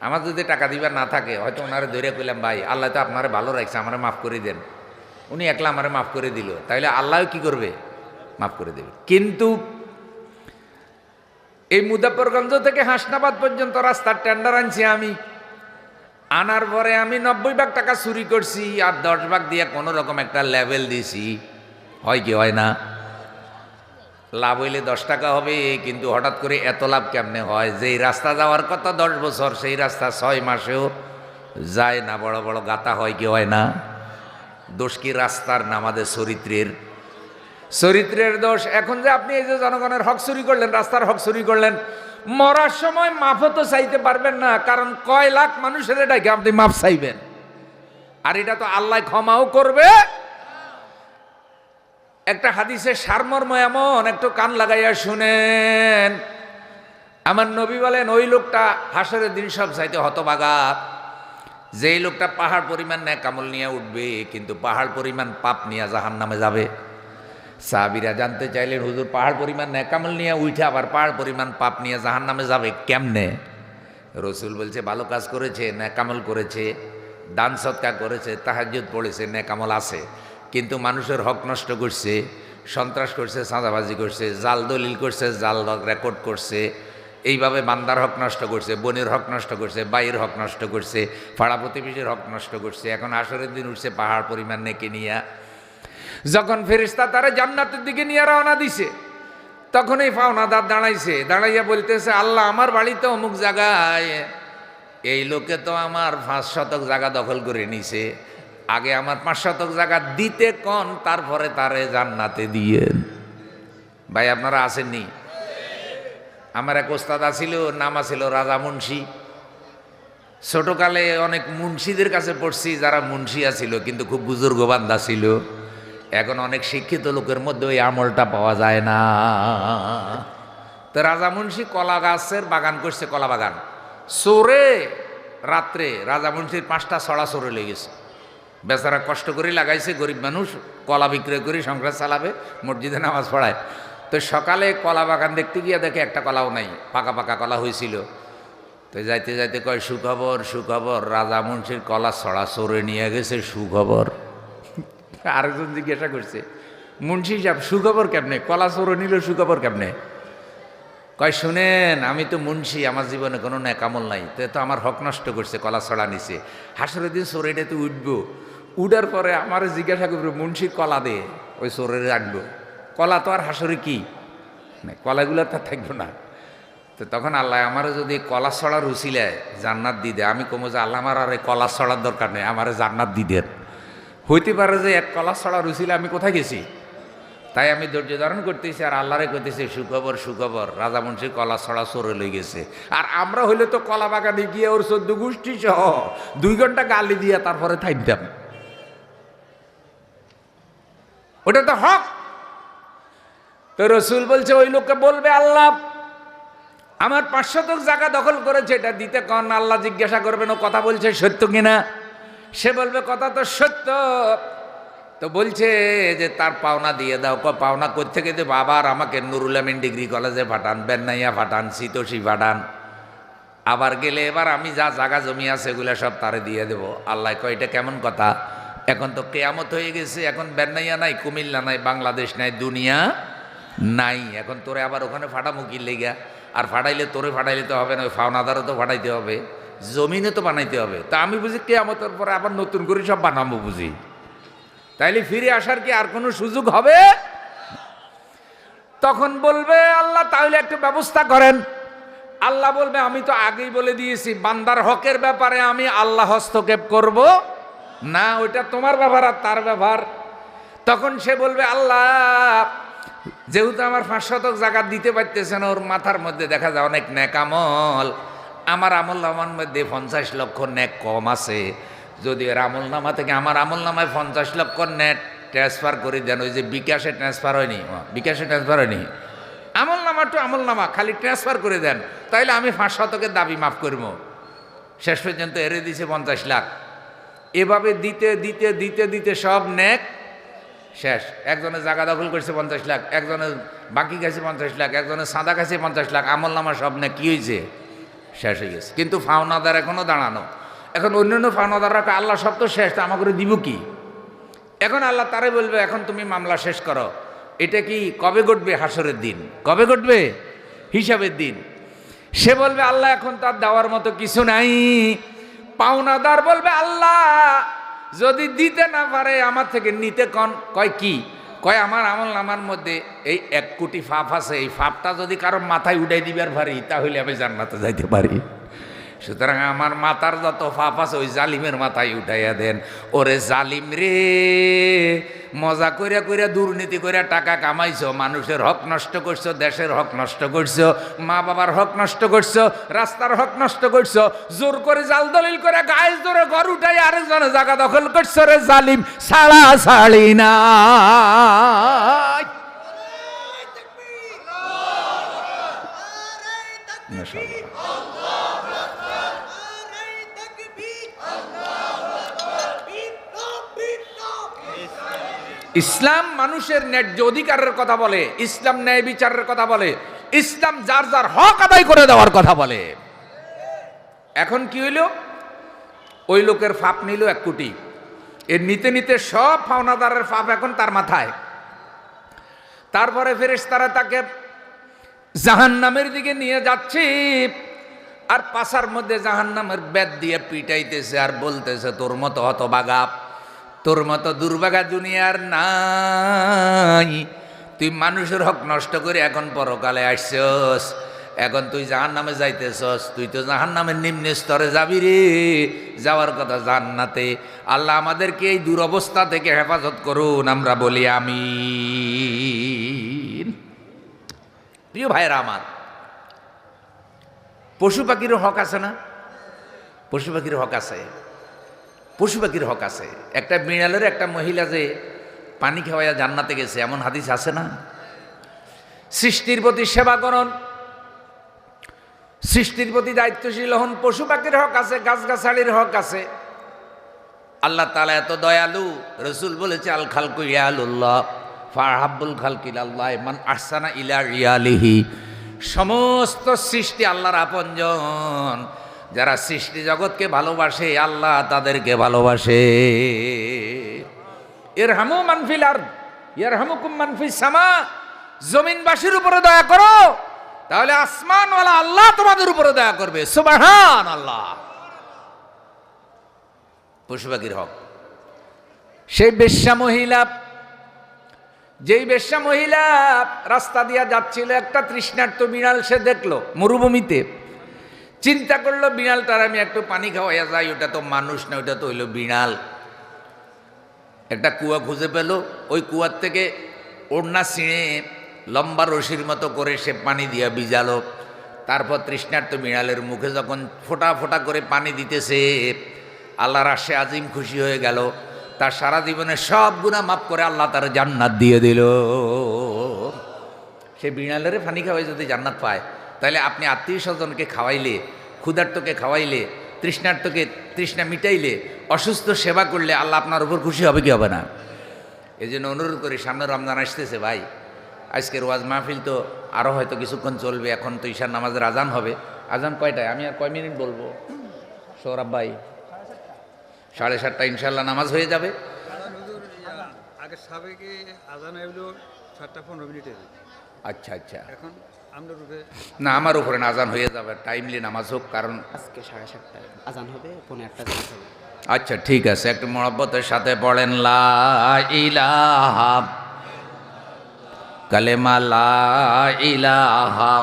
আমার যদি টাকা দিবার না থাকে, হয়তো ওনারে ধরে কইলাম ভাই আল্লাহ তো আপনারে ভালো রাখছে, আমারে মাফ করে দেন, উনি একলা আমারে মাফ করে দিল, তাইলে আল্লাহও কি করবে? মাফ করে দেবে। কিন্তু এই মুজাফফরগঞ্জ থেকে হাসনাবাদ পর্যন্ত রাস্তার টেন্ডার আনছি আমি, আনার পরে আমি 90 ভাগ টাকা চুরি করছি, আর 10 ভাগ দিয়ে কোনো রকম একটা লেভেল দিছি। হয় কি হয় না? লাভ হইলে 10 টাকা হবে, কিন্তু হঠাৎ করে এত লাভ কেমনে হয়? যেই রাস্তা যাওয়ার কথা 10 বছর, সেই রাস্তা 6 মাসেও যায় না, বড় বড় গাতা। হয় কি হয় না? দোষ কি রাস্তার না আমাদের চরিত্রের দোষ। এখন যে আপনি এই যে জনগণের হক চুরি করলেন, রাস্তার হক চুরি করলেন, মরার সময় মাফও তো চাইতে পারবেন না, কারণ কয় লাখ মানুষের এটাকে আপনি মাফ চাইবেন, আর এটা তো আল্লাহ ক্ষমাও করবে। একটা হাদিসের সারমর্ম এমন, একটু কান লাগাইয়া শুনেন। আমার নবী বলেন ওই লোকটা হাসরের দিন সব চাইতে হতভাগা, যেই লোকটা পাহাড় পরিমাণ নেক আমল নিয়ে উঠবে, কিন্তু পাহাড় পরিমাণ পাপ নিয়ে জাহান্নামে যাবে। সাহাবীরা জানতে চাইলেন হুজুর পাহাড় পরিমাণ নেক আমল নিয়ে উঠে আবার পাহাড় পরিমাণ পাপ নিয়ে জাহান্নামে যাবে কেমনে? রসুল বলছে ভালো কাজ করেছে, নেকামল করেছে, দান সৎকার করেছে, তাহাজ্জুদ পড়েছে, নেকামল আছে, কিন্তু মানুষের হক নষ্ট করছে, সন্ত্রাস করছে, চাঁদাবাজি করছে, জাল দলিল করছে, জাল রেকর্ড করছে, এইভাবে বান্দার হক নষ্ট করছে, বোনের হক নষ্ট করছে, বাইয়ের হক নষ্ট করছে, পাড়া প্রতিবেশীর হক নষ্ট করছে। এখন আসরের দিন উঠছে পাহাড় পরিমাণ নেকি নিয়া। যখন ফেরেশতা তারা জান্নাতের দিকে নিয়ে রওনা দিছে, তখন এই পাওনাদার দাঁড়াইছে, দাঁড়াইয়া বলতেছে, আল্লাহ আমার বাড়িতে অমুক জায়গায় এই লোকে তো আমার 5 শতক জায়গা দখল করে নিছে, আগে আমার 5 শতক জায়গা দিতে কন, তারপরে তারে জান্নাতে দিয়েন। ভাই আপনারা আসেননি? আমার এক ওস্তাদ আছিল, নাম আছিল রাজা মুন্সি। ছোটকালে অনেক মুন্সিদের কাছে পড়ছি, যারা মুন্সি আছিল কিন্তু খুব বুজুর্গ বান্দা ছিল। এখন অনেক শিক্ষিত লোকের মধ্যে ওই আমলটা পাওয়া যায় না। তো রাজা মুন্সি কলা গাছের বাগান করছে, কলা বাগান। চোরে রাত্রে রাজা মুন্সির 5টা ছড়া চোরে লেগেছে। বেচারা কষ্ট করে লাগাইছে, গরিব মানুষ, কলা বিক্রয় করে সংসার চালাবে, মসজিদে নামাজ পড়ায়। তো সকালে কলা বাগান দেখতে গিয়ে দেখে একটা কলাও নাই, পাকা পাকা কলা হয়েছিল। তো যাইতে যাইতে কয়, সুখবর সুখবর, রাজা মুন্সির কলা ছড়া চোরে নিয়ে গেছে, সুখবর। আরেকজন জিজ্ঞাসা করছে, মুন্সি সাহেব সুখবর কেমনে, কলা চোরে নিল সুখবর কেমনে? কয়, শুনেন, আমি তো মুন্সি, আমার জীবনে কোনো নেকামল নাই, তো আমার হক নষ্ট করছে, কলা ছড়া নিছে। হাসরের দিন চোরেটা তো উঠবো, উঠার পরে আমার জিজ্ঞাসা করবো, মুন্সি কলা দে, ওই চোরের আনবো। কলা তো আর হাসরে কি কলাগুলো তো থাকবো না। তো তখন আল্লাহ আমারও যদি কলা ছড়া রুচিলে জান্নাত দি দেয়, আমি কমো যে আল্লাহ আমার আর এই কলা ছড়ার দরকার নেই, আমার জান্নাত দি দেন। হইতে পারে যে এক কলা ছড়া রুচিলে আমি কোথায় গেছি। তাই আমি ধৈর্য ধারণ করতেছি আর আল্লাহরে করতেছি, সুখবর সুখবর, রাজা মুন্সি কলা ছড়া চোরে লই গেছে। আর আমরা হইলে তো কলা বাগানে গিয়ে ওর 14 গোষ্ঠী সহ 2 ঘন্টা গালি দিয়ে তারপরে থাকতাম। ওটা তো হক। তো রসুল বলছে, ওই লোককে বলবে, আল্লাহ আমার 5 শতক জায়গা দখল করেছে, এটা দিতে কন। আল্লাহ জিজ্ঞাসা করবেন, ও কথা বলছে সত্য কিনা? সে বলবে, কথা তো সত্য। তো বলছে যে তার পাওনা দিয়ে দাও। পাওনা কোত্থেকে দেবো? আবার আমাকে নুরুল আমিন ডিগ্রি কলেজে পাঠান, বেন্নাইয়া পাঠান, শীতোষী পাঠান। আবার গেলে এবার আমি যা জায়গা জমি আছে এগুলো সব তারে দিয়ে দেব। আল্লাহ কয়, এটা কেমন কথা? এখন তো কেয়ামত হয়ে গেছে, এখন বেন্নাইয়া নাই, কুমিল্লা নাই, বাংলাদেশ নাই, দুনিয়া নাই। এখন তোরে আবার ওখানে ফাটামুখি লেগা, আর ফাটাইলে তোরে ফাটাইলে তো হবে না, ওই ফাওনাদারও তো ফাটাইতে হবে, জমিনে তো বানাইতে হবে। তা আমি বুঝি কেয়ামতের পরে আবার নতুন করে সব বানাবো বুঝি। তাইলে ফিরে আসার কি আর কোনো সুযোগ হবে? তখন বলবে, আল্লাহ তাহলে একটা ব্যবস্থা করেন। আল্লাহ বলবে, আমি তো আগেই বলে দিয়েছি, বান্দার হকের ব্যাপারে আমি আল্লাহ হস্তক্ষেপ করব না, ওইটা তোমার ব্যাপার আর তার ব্যাপার। তখন সে বলবে, আল্লাহ যেহেতু আমার 5 শতক জায়গা দিতে পারতেছে না, ওর মাথার মধ্যে দেখা যায় অনেক নেক আমল, আমার আমল নামার মধ্যে 50 লক্ষ নেক কম আছে, যদি এর আমল নামা থেকে আমার আমল নামায় 50 লক্ষ নেট ট্রান্সফার করে দেন। ওই যে বিকাশে ট্রান্সফার হয়নি, বিকাশে ট্রান্সফার হয়নি, আমল নামা টু আমল নামা খালি ট্রান্সফার করে দেন, তাইলে আমি 5 শতকের দাবি মাফ করব। শেষ পর্যন্ত এরে দিছে 50 লাখ। এভাবে দিতে দিতে দিতে দিতে সব নেক শেষ। একজনের জায়গা দখল করছে 50 লাখ, একজনের বাকি গেছে 50 লাখ, একজনের সাদা গেছে 50 লাখ, আমল নামা সব নেক কি হয়েছে? শেষ হয়ে গেছে। কিন্তু ফাওনাদার এখনো দাঁড়ানো। এখন অন্যান্য ফাওনাদাররা আল্লাহ সব তো শেষ, তা আমাকে দিব কি? এখন আল্লাহ তারে বলবে, এখন তুমি মামলা শেষ করো। এটা কি কবে ঘটবে? হাসরের দিন। কবে ঘটবে? হিসাবের দিন। সে বলবে, আল্লাহ এখন তার দেওয়ার মতো কিছু নাই। পাওনাদার বলবে, আল্লাহ যদি দিতে না পারে আমার থেকে নিতে কন। কয় কি? কয় আমার আমল নামার মধ্যে এই 1 কোটি পাপ আছে, এই পাপটা যদি কারো মাথায় উঠাই দিবার পারি তাহলে আমি জান্নাতে যাইতে পারি। সুতরাং আমার মাথার যত পাপ আছে ওই জালিমের মাথায় উঠাইয়া দেন। ওরে জালিম রে, মজা কইরা কইরা দুর্নীতি কইরা টাকা কামাইছো, মানুষের হক নষ্ট করছো, দেশের হক নষ্ট করছো, মা বাবার হক নষ্ট করছো, রাস্তার হক নষ্ট করছো, জোর করে জাল দলিল করে গায়ে জোরে ঘর উঠাই আরেকজনের জায়গা দখল করছো। রে জালিম, ছাড়া ছাড়ি না। ইসলাম মানুষের ন্যায্য অধিকারের কথা বলে, ইসলাম ন্যায় বিচারের কথা বলে, ইসলাম যার যার হক আদায় করে দেওয়ার কথা বলে। এখন কি হইল, ওই লোকের ফাপ নিল 1 কোটি, এর নিতে নিতে সব পাওনাদারের ফাপ এখন তার মাথায়। তারপরে ফেরেশতারা তাকে জাহান্নামের দিকে নিয়ে যাচ্ছে, আর পাছার মধ্যে জাহান্নামের বেত দিয়ে পিটাইতেছে আর বলতেছে, তোর মতো হতভাগা, তোর মতো দুর্ভাগা দুনিয়ার নাই, তুই মানুষের হক নষ্ট করে এখন পরকালে আসছস, এখন তুই জাহান্নামে যাইতেছস, তুই তো জাহান্নামের নিম্ন স্তরে যাবি রে, যাওয়ার কথা জান্নাতে। আল্লাহ আমাদেরকে এই দুরবস্থা থেকে হেফাজত করুন, আমরা বলি আমিন। প্রিয় ভাইরা আমার, পশু পাখির হক আছে না? পশু পাখির হক আছে, পশু পাখির হক আছে। একটা বিড়ালের একটা মহিলা যে পানি খাওয়াইয়া জান্নাতে গেছে, এমন হাদিস আছে না? সৃষ্টির প্রতি সেবা করুন, সৃষ্টির প্রতি দায়িত্বশীল হন, পশু পাখির হক আছে, গাছগাছালির হক আছে। আল্লাহ তাআলা এত দয়ালু, রসুল বলেছে আল খালকু ইয়ালুল্লাহ ফাহাব্বুল খালকি ইলাল্লাহ মান আহসানা ইলা রিয়ালিহি। সমস্ত সৃষ্টি আল্লাহর আপনজন, যারা সৃষ্টি জগৎকে ভালোবাসে আল্লাহ তাদেরকে ভালোবাসে। ইরহামু মান ফিল আরদ ইয়ারহামুকুম মান ফিস সামা, জমিনবাসীর উপরে দয়া করো, তাহলে আসমানওয়ালা আল্লাহ তোমাদের উপরে দয়া করবে। সুবহানাল্লাহ। পশু পাখির হক। সেই বেশ্যা মহিলা, যেই বেশ্যা মহিলা রাস্তা দিয়া যাচ্ছিল, একটা তৃষ্ণার্ত বিড়াল সে দেখলো মরুভূমিতে, চিন্তা করলো বিড়ালটার আমি একটু পানি খাওয়াইয়া যাই, ওটা তো মানুষ না, ওটা তো হইলো বিড়াল। একটা কুয়া খুঁজে পেল, ওই কুয়ার থেকে ওড়না ছিঁড়ে লম্বা রশির মতো করে সে পানি দিয়া ভিজালো। তারপর তৃষ্ণার্ত বিড়ালের মুখে যখন ফোঁটা ফোঁটা করে পানি দিতেছে, আল্লাহর আরশে আজিম খুশি হয়ে গেল, তার সারা জীবনের সব গুনাহ মাফ করে আল্লাহ তার জান্নাত দিয়ে দিল। সে বিড়ালের পানি খাওয়াই যদি জান্নাত পায়, তাহলে আপনি আত্মীয় স্বজনকে খাওয়াইলে, ক্ষুধার্তকে খাওয়াইলে, তৃষ্ণার্তকে তৃষ্ণা মিটাইলে, অসুস্থ সেবা করলে আল্লাহ আপনার উপর খুশি হবে কি হবে না? এই জন্য অনুরোধ করি, সামনে রমজান আসতেছে ভাই, আজকের ওয়াজ মাহফিল তো আরও হয়তো কিছুক্ষণ চলবে, এখন তো ঈশার নামাজের আজান হবে। আজান কয়টায়? আমি আর কয় মিনিট বলবো সৌরভ ভাই? 7:30 ইনশাল্লাহ নামাজ হয়ে যাবে। আগে সাবেকে আজান হইলো 7:15 আচ্ছা আচ্ছা, এখন আমরা রূপে না আমার উপরে আজান হয়ে যাবে, টাইমলি নামাজ হোক, কারণ আজকে 7:30 আজান হবে, 1:15 জামাত হবে। আচ্ছা ঠিক আছে, একটু মহব্বতের সাথে পড়েন লা ইলাহা, কালেমা লা ইলাহা,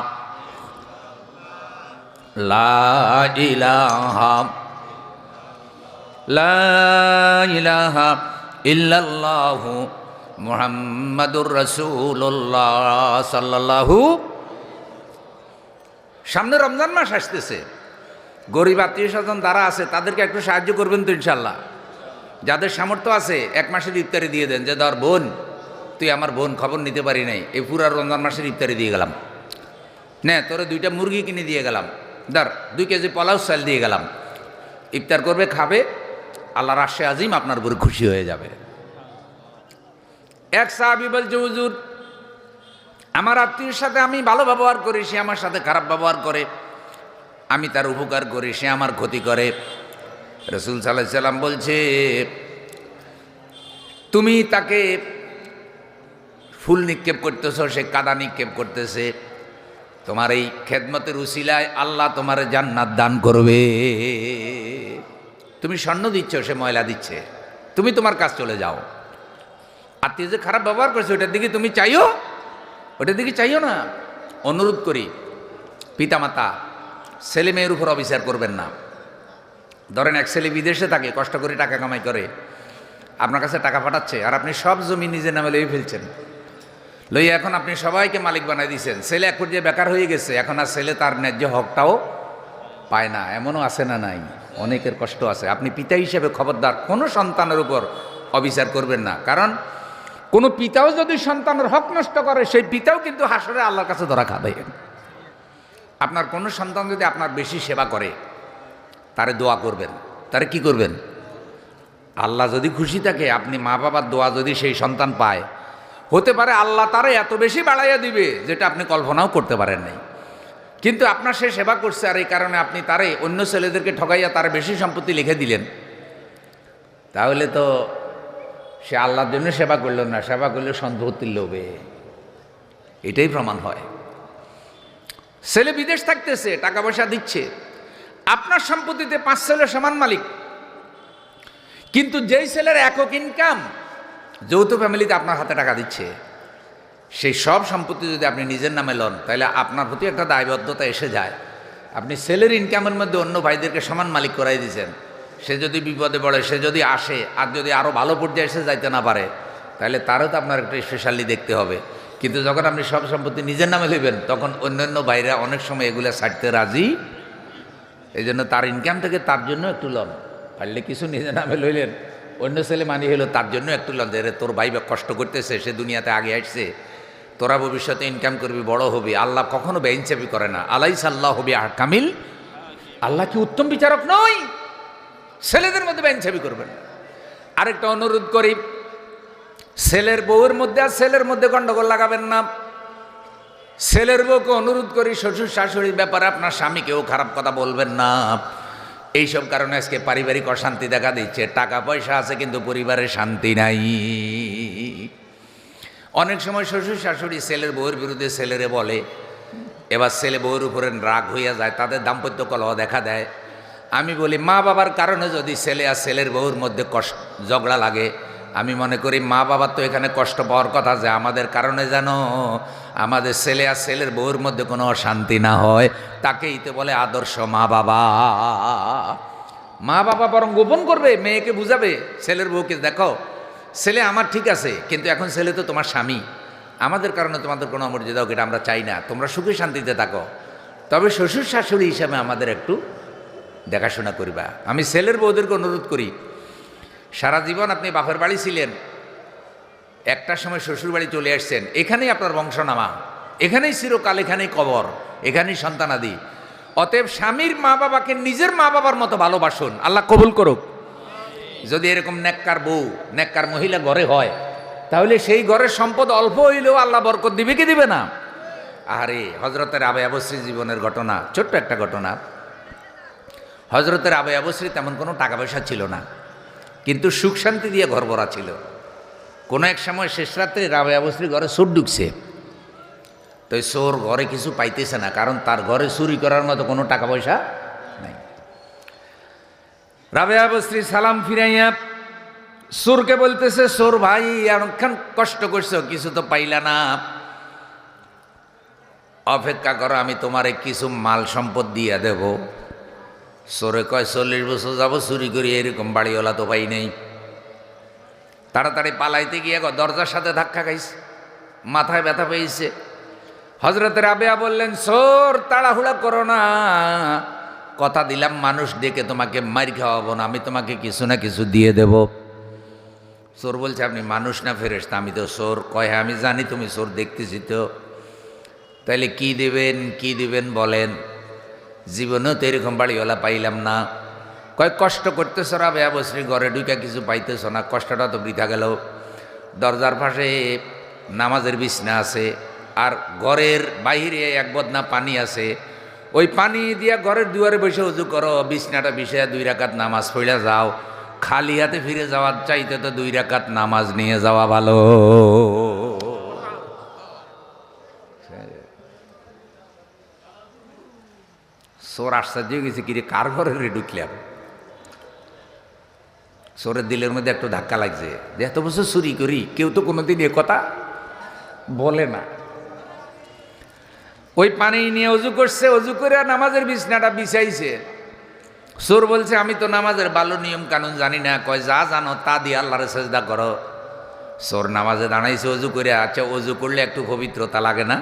লা ইলাহা, লা ইলাহা ইল্লাল্লাহু মুহাম্মাদুর রাসূলুল্লাহ সাল্লাল্লাহু। সামনে রমজান মাস আসতেছে, গরিব আত্মীয় স্বজন যারা আছে তাদেরকে একটু সাহায্য করবেন তো ইনশাল্লাহ। যাদের সামর্থ্য আছে 1 মাসের ইফতারি দিয়ে দেন, যে ধর বোন তুই আমার বোন, খবর নিতে পারি নাই, এই পুরা রমজান মাসের ইফতারি দিয়ে গেলাম, নে তোরে 2টা মুরগি কিনে দিয়ে গেলাম, ধর 2 কেজি পোলাও চাল দিয়ে গেলাম, ইফতার করবে, খাবে, আল্লাহর আরশে আজিম আপনার উপরে খুশি হয়ে যাবে। এক সাহাবী বলছে, হুজুর আমার আত্মীয়ের সাথে আমি ভালো ব্যবহার করি, সে আমার সাথে খারাপ ব্যবহার করে, আমি তার উপকার করি, সে আমার ক্ষতি করে। রাসূল সাল্লাল্লাহু আলাইহি সাল্লাম বলছে, তুমি তাকে ফুল নিক্ষেপ করতেছ, সে কাদা নিক্ষেপ করতেছে, তোমার এই খেদমতের উসিলায় আল্লাহ তোমার জান্নাত দান করবে। তুমি স্বর্ণ দিচ্ছ, সে ময়লা দিচ্ছে, তুমি তোমার কাজ চলে যাও। আত্মীয় যে খারাপ ব্যবহার করছে ওটার দিকে তুমি চাইও, ওটার দিকে চাইও না। অনুরোধ করি, পিতামাতা ছেলে মেয়ের উপর অবিচার করবেন না। ধরেন এক ছেলে বিদেশে থাকে, কষ্ট করে টাকা কামাই করে, আপনার কাছে টাকা পাঠাচ্ছে, আর আপনি সব জমি নিজের নামে লইয়ে ফেলছেন, লইয়া এখন আপনি সবাইকে মালিক বানাই দিয়েছেন। ছেলে এক পর্যায়ে বেকার হয়ে গেছে, এখন আর ছেলে তার ন্যায্য হকটাও পায় না। এমনও আছে না? নাই, অনেকের কষ্ট আছে। আপনি পিতা হিসেবে খবরদার কোনো সন্তানের উপর অবিচার করবেন না, কারণ কোনো পিতাও যদি সন্তানের হক নষ্ট করে, সেই পিতাও কিন্তু হাসরে আল্লাহর কাছে ধরা খাবে। আপনার কোনো সন্তান যদি আপনার বেশি সেবা করে, তারে দোয়া করবেন, তারে কি করবেন? আল্লাহ যদি খুশি থাকে, আপনি মা বাবার দোয়া যদি সেই সন্তান পায়, হতে পারে আল্লাহ তারে এত বেশি বাড়াইয়া দিবে যেটা আপনি কল্পনাও করতে পারেন নাই। কিন্তু আপনার সে সেবা করছে, আর এই কারণে আপনি তারে অন্য ছেলেদেরকে ঠকাইয়া তার বেশি সম্পত্তি লিখে দিলেন, তাহলে তো সে আল্লাহর জন্য সেবা করলো না, সেবা করলে সম্পত্তির লোভে। এটাই প্রমাণ হয়। ছেলে বিদেশ থাকতেছে, টাকা পয়সা দিচ্ছে, আপনার সম্পত্তিতে 5 ছেলে সমান মালিক, কিন্তু যেই ছেলের একক ইনকাম, যৌথ ফ্যামিলিতে আপনার হাতে টাকা দিচ্ছে, সেই সব সম্পত্তি যদি আপনি নিজের নামে লন, তাহলে আপনার প্রতি একটা দায়বদ্ধতা এসে যায়। আপনি ছেলের ইনকামের মধ্যে অন্য ভাইদেরকে সমান মালিক করাই দিয়েছেন। সে যদি বিপদে পড়ে, সে যদি আসে, আর যদি আরও ভালো পর্যায়ে এসে যাইতে না পারে, তাহলে তারও তো আপনার একটা স্পেশালি দেখতে হবে। কিন্তু যখন আপনি সব সম্পত্তি নিজের নামে লইবেন, তখন অন্যান্য ভাইরা অনেক সময় এগুলো ছাড়তে রাজি। এই জন্য তার ইনকাম থেকে তার জন্য একটু লন, পারলে কিছু নিজের নামে লইলেন, অন্য ছেলে মানি হলো তার জন্য একটু লন, যে তোর ভাই কষ্ট করতেছে, সে দুনিয়াতে আগে আসছে, তোরা ভবিষ্যতে ইনকাম করবি, বড় হবি। আল্লাহ কখনো বেইনচাফি করে না। আলাইসা আল্লাহু বিআহকামিল, আল্লাহ কি উত্তম বিচারক নয়? ছেলেদের মধ্যে বেইনচাফি করবেন না। আরেকটা অনুরোধ করি, ছেলের বউয়ের মধ্যে আর ছেলের মধ্যে গন্ডগোল লাগাবেন না। ছেলের বউকে অনুরোধ করি, শ্বশুর শাশুড়ির ব্যাপারে আপনার স্বামীকেও খারাপ কথা বলবেন না। এইসব কারণে আজকে পারিবারিক অশান্তি দেখা দিচ্ছে। টাকা পয়সা আছে কিন্তু পরিবারের শান্তি নাই। অনেক সময় শ্বশুর শাশুড়ি ছেলের বউয়ের বিরুদ্ধে ছেলেরে বলে, এবার ছেলে বউয়ের উপরে রাগ হইয়া যায়, তাদের দাম্পত্য কলহ দেখা দেয়। আমি বলি, মা বাবার কারণে যদি ছেলে আর ছেলের বউর মধ্যে ঝগড়া লাগে, আমি মনে করি মা বাবার তো এখানে কষ্ট পাওয়ার কথা, যে আমাদের কারণে যেন আমাদের ছেলে আর ছেলের বউর মধ্যে কোনো অশান্তি না হয়। তাকেই তো বলে আদর্শ মা বাবা। মা বাবা বরং গোপন করবে, মেয়েকে বুঝাবে, ছেলের বউকে, দেখো ছেলে আমার ঠিক আছে, কিন্তু এখন ছেলে তো তোমার স্বামী, আমাদের কারণে তোমাদের কোনো অমর্যাদা হোক এটা আমরা চাই না, তোমরা সুখে শান্তিতে থাকো। তবে শ্বশুর শাশুড়ি হিসাবে আমাদের একটু দেখাশোনা করিবা। আমি ছেলের বউদেরকে অনুরোধ করি, সারা জীবন আপনি বাপের বাড়ি ছিলেন, একটা সময় শ্বশুর বাড়ি চলে আসছেন, এখানেই আপনার বংশনামা, এখানেই চিরকাল, এখানেই কবর, এখানেই সন্তানাদি। অতএব স্বামীর মা বাবাকে নিজের মা বাবার মতো ভালোবাসুন, আল্লাহ কবুল করুক। যদি এরকম নেককার বউ, নেককার মহিলা ঘরে হয়, তাহলে সেই ঘরের সম্পদ অল্প হইলেও আল্লাহ বরকত দিবে কি দিবে না? আরে হজরতের আবে আবশ্রী জীবনের ঘটনা, ছোট্ট একটা ঘটনা। হজরতের আবে আবশ্রী তেমন কোনো টাকা পয়সা ছিল না, কিন্তু সুখ শান্তি দিয়ে ঘর ভরা ছিল। কোনো এক সময় শেষ রাত্রে রাবে আবশ্রী ঘরে চোর ঢুকছে। তো চোর ঘরে কিছু পাইতেছে না, কারণ তার ঘরে চুরি করার মতো কোনো টাকা পয়সা নাই। রাবেয়া বস্ত্রী সালাম ফিরাইয়া চোরকে বলতেছে, চোর ভাই অনেকক্ষণ কষ্ট করছো, কিছু তো পাইলা না, অপেক্ষা করো, আমি তোমারে কিছু মাল সম্পদ দিয়ে দেব। চোরে কয়, 40 বছর যাবো চুরি করি, এরকম বাড়িওয়ালা তো পাই নেই। তাড়াতাড়ি পালাইতে গিয়ে দরজার সাথে ধাক্কা খাইছে, মাথায় ব্যথা পেয়েছে। হজরত রাবেয়া বললেন, চোর তাড়াহুড়া করো না, কথা দিলাম মানুষ ডেকে তোমাকে মার খাওয়াবো না, আমি তোমাকে কিছু না কিছু দিয়ে দেব। চোর বলছে, আপনি মানুষ না ফেরেশতা? আমি তো চোর। কয়, হ্যাঁ আমি জানি তুমি চোর, দেখতেছি তো। তাইলে কি দিবেন, কি দিবেন বলেন? জীবনেও তো এরকম বাড়িওয়ালা পাইলাম না। কয়, কষ্ট করতেছ রাবেয়া বস্রী, ঘরে ঢুকা কিছু পাইতেছ না, কষ্টটা তো বৃথা গেল। দরজার পাশে নামাজের বিছনা আছে, আর ঘরের বাইরে এক বদনা পানি আছে, ওই পানি দিয়া ঘরের দুয়ারে বসে উজু করো, বিছনাটা বিছাইয়া 2 রাকাত নামাজ পড়ে যাও। খালি হাতে ফিরে যাওয়ার চাইতে তো 2 রাকাত নামাজ নিয়ে যাওয়া ভালো। চোর আশ্চর্য হয়ে গেছে, কিরে কার ঘরে ঢুকলাম? চোরের দিলের মধ্যে একটু ধাক্কা লাগছে, যে এত বছর চুরি করি, কেউ তো কোনোদিন এ কথা বলে না। ওই পানি নিয়ে অজু করছে, অজু করে নামাজের বিছনাটা বিছাইছে। চোর বলছে, আমি তো নামাজের ভালো নিয়ম কানুন জানি না। কয়, যা জানো তা দিয়ে আল্লাহরে সেজদা করো। চোর নামাজে দাঁড়াইছে অজু করে। আচ্ছা, অজু করলে একটু পবিত্রতা লাগে না?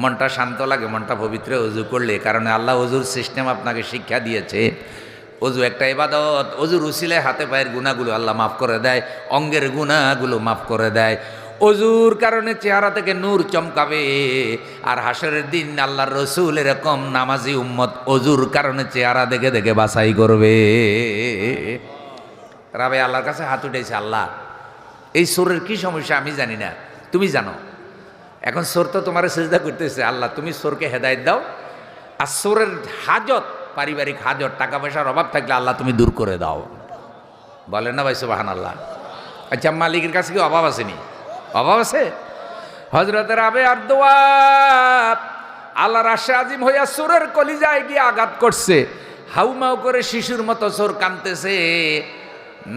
মনটা শান্ত লাগে, মনটা পবিত্র অজু করলে। কারণে আল্লাহ অজুর সিস্টেম আপনাকে শিক্ষা দিয়েছে। অজু একটা ইবাদত, অজুর উসিলায় হাতে পায়ের গুনাহগুলো আল্লাহ মাফ করে দেয়, অঙ্গের গুনাহগুলো মাফ করে দেয়। অজুর কারণে চেহারা থেকে নূর চমকাবে। আর হাসরের দিন আল্লাহর রসুল এরকম নামাজি উম্মত অজুর কারণে চেহারা দেখে দেখে বাছাই করবে। রাবে আল্লাহর কাছে হাত উঠেছে, আল্লাহ এই চোরের কি সমস্যা আমি জানি না, তুমি জানো। এখন চোর তো তোমার সেজদা করতেছে, আল্লাহ তুমি চোরকে হেদায়েত দাও, আর চোরের হাজত, পারিবারিক হাজত, টাকা পয়সার অভাব থাকলে আল্লাহ তুমি দূর করে দাও। বলেন না ভাই সুবহানাল্লাহ? আচ্ছা, মালিকের কাছে কি অভাব আসেনি? অভাব আছে। হযরতের আবে আর দোয়া আল্লাহর আশা আজিম হইয়া চোরের কলিজায় গিয়ে আঘাত করছে। হাউমাউ করে শিশুর মতো চোর কাঁদতেছে।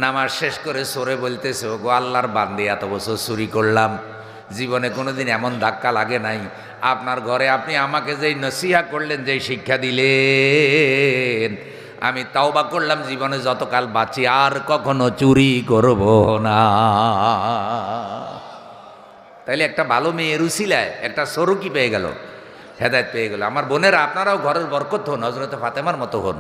নামাজ শেষ করে চোরে বলতেছে, ও গো আল্লাহর বান্দি, এত বছর চুরি করলাম, জীবনে কোনোদিন এমন ধাক্কা লাগে নাই। আপনার ঘরে আপনি আমাকে যেই নসিহা করলেন, যেই শিক্ষা দিলেন, আমি তাওবা করলাম, জীবনে যতকাল বাঁচি আর কখনো চুরি করব না। তাইলে একটা ভালো মেয়ের উসিলায় একটা সরকি পেয়ে গেল, হেদায়েত পেয়ে গেল। আমার বোনেরা, আপনারাও ঘরের বরকত হন, হযরতে ফাতেমার মতো হন,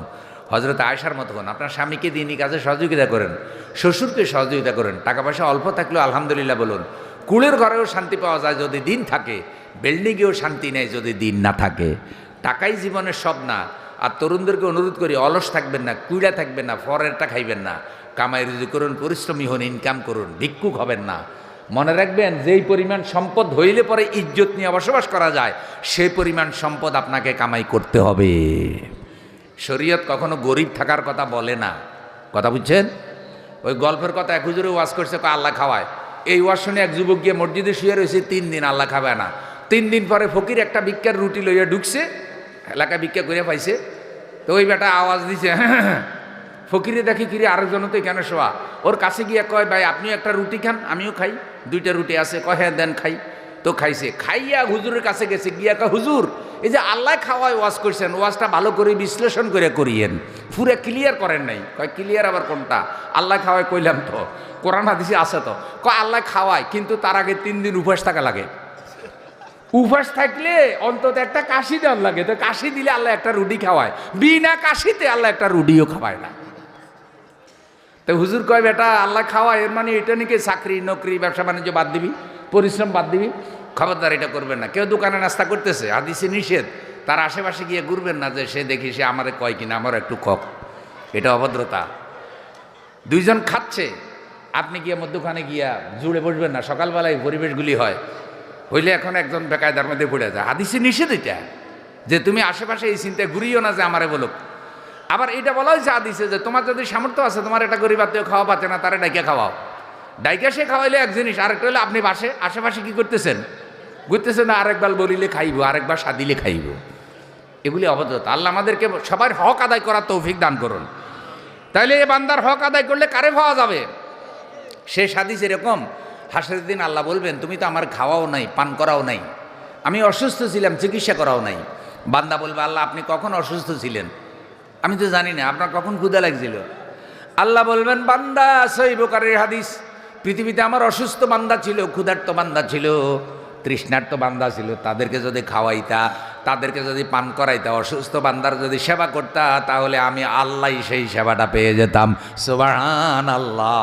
হযরতে আয়েশার মতো হন। আপনার স্বামীকে দিনই কাজে সহযোগিতা করেন, শ্বশুরকে সহযোগিতা করেন। টাকা পয়সা অল্প থাকলেও আলহামদুলিল্লাহ বলুন। কুলের ঘরেও শান্তি পাওয়া যায় যদি দিন থাকে, বিল্ডিংয়েও শান্তি নেই যদি দিন না থাকে। টাকাই জীবনের সব না। আর তরুণদেরকে অনুরোধ করি, অলস থাকবেন না, কুইড়া থাকবেন না, ফরেরটা খাইবেন না। কামাই রুজি করুন, পরিশ্রমী হন, ইনকাম করুন, ভিক্ষুক হবেন না। মনে রাখবেন, যেই পরিমাণ সম্পদ হইলে পরে ইজ্জত নিয়ে বসবাস করা যায়, সেই পরিমাণ সম্পদ আপনাকে কামাই করতে হবে। শরীয়ত কখনো গরিব থাকার কথা বলে না। কথা বুঝছেন? ওই গল্পের কথা এক হুজুরে ওয়াজ করছে, আল্লাহ খাওয়ায়। এই ওয়াজ শুনে এক যুবক গিয়ে মসজিদে শুয়ে রয়েছে 3 দিন, আল্লাহ খাবে না। 3 দিন পরে ফকির একটা ভিক্ষার রুটি লইয়া ঢুকছে, এলাকা ভিক্ষা করে পাইছে। তো ওই বেটা আওয়াজ দিছে, ফকিরে দেখি কিরে আরেকজন তো এখানে শোয়া। ওর কাছে গিয়ে কয়, ভাই আপনিও একটা রুটি খান, আমিও খাই। 2টা রুটি আছে। কয় হ্যাঁ দেন, খাই। তো খাইছে। খাইয়া হুজুরের কাছে গেছে, গিয়া কয়, হুজুর এই যে আল্লাহ খাওয়ায় ওয়াজ করছেন, ওয়াজটা ভালো করে বিশ্লেষণ করে করিয়েন, পুরো ক্লিয়ার করেন নাই। কয় ক্লিয়ার আবার কোনটা? আল্লাহ খাওয়ায় কইলাম তো, কোরআন হাদিসে আছে তো। কয় আল্লাহ খাওয়ায়, কিন্তু তার আগে 3 দিন উপবাস থাকা লাগে। উপবাস থাকলে অন্তত একটা কাশি দেওয়ার লাগে। তো কাশি দিলে আল্লাহ একটা রুটি খাওয়ায়, বিনা কাশিতে আল্লাহ একটা রুটিও খাওয়ায় না। তো হুজুর কয়, বেটা আল্লাহ খাওয়ায়, এর মানে এটা নাকি চাকরি নকরি ব্যবসা বাণিজ্য বাদ দিবি, পরিশ্রম বাদ দিবি? খবরদার এটা করবেন না। কেউ দোকানে নাস্তা করতেছে, হাদিসে নিষেধ, তার আশেপাশে গিয়ে ঘুরবেন না যে সে দেখি সে আমারে কয় কিনা, আমার একটু কক। এটা অভদ্রতা। 2 জন খাচ্ছে, আপনি গিয়ে মধ্যখানে গিয়া জুড়ে বসবেন না। সকালবেলায় পরিবেশগুলি হয়, হইলে এখন একজন বেকায়দার মধ্যে পড়ে যায়। হাদিসে নিষেধ এটা, যে তুমি আশেপাশে এই চিন্তায় ঘুরিও না যে আমারে বলুক। আবার এটা বলা হয়েছে হাদিসে যে তোমার যদি সামর্থ্য আছে, তোমার এটা গরিব আত্মীয় খাওয়া পাচ্ছে না, তারা ডাইকে খাওয়াও। ডাইকে সে খাওয়াইলে এক জিনিস, আরেকটা হলে আপনি আশেপাশে কি করতেছেন, ঘুরতেছেন না, আরেকবার বলিলে খাইব, আরেকবার সাদিলে খাইব। এগুলি অভদ্রতা। আল্লাহ আমাদেরকে সবার হক আদায় করার তৌফিক দান করুন। তাইলে এই বান্দার হক আদায় করলে কারে পাওয়া যাবে? সে হাদিস এরকম, হাসরের দিন আল্লাহ বলবেন, তুমি তো আমার খাওয়াও নাই, পান করাও নাই, আমি অসুস্থ ছিলাম, চিকিৎসা করাও নাই। বান্দা বলবে, আল্লাহ আপনি কখন অসুস্থ ছিলেন? আমি তো জানি না। আপনার কখন ক্ষুধা লাগছিল? আল্লাহ বলবেন, বান্দা, সহিহ বুখারীর হাদিস, পৃথিবীতে আমার অসুস্থ বান্দা ছিল, ক্ষুধার্ত বান্দা ছিল, তৃষ্ণার্ত বান্দা ছিল, তাদেরকে যদি খাওয়াইতা, তাদেরকে যদি পান করাইতা, অসুস্থ বান্দার যদি সেবা করতা, তাহলে আমি আল্লাহ সেই সেবাটা পেয়ে যেতাম। সুবহানাল্লাহ।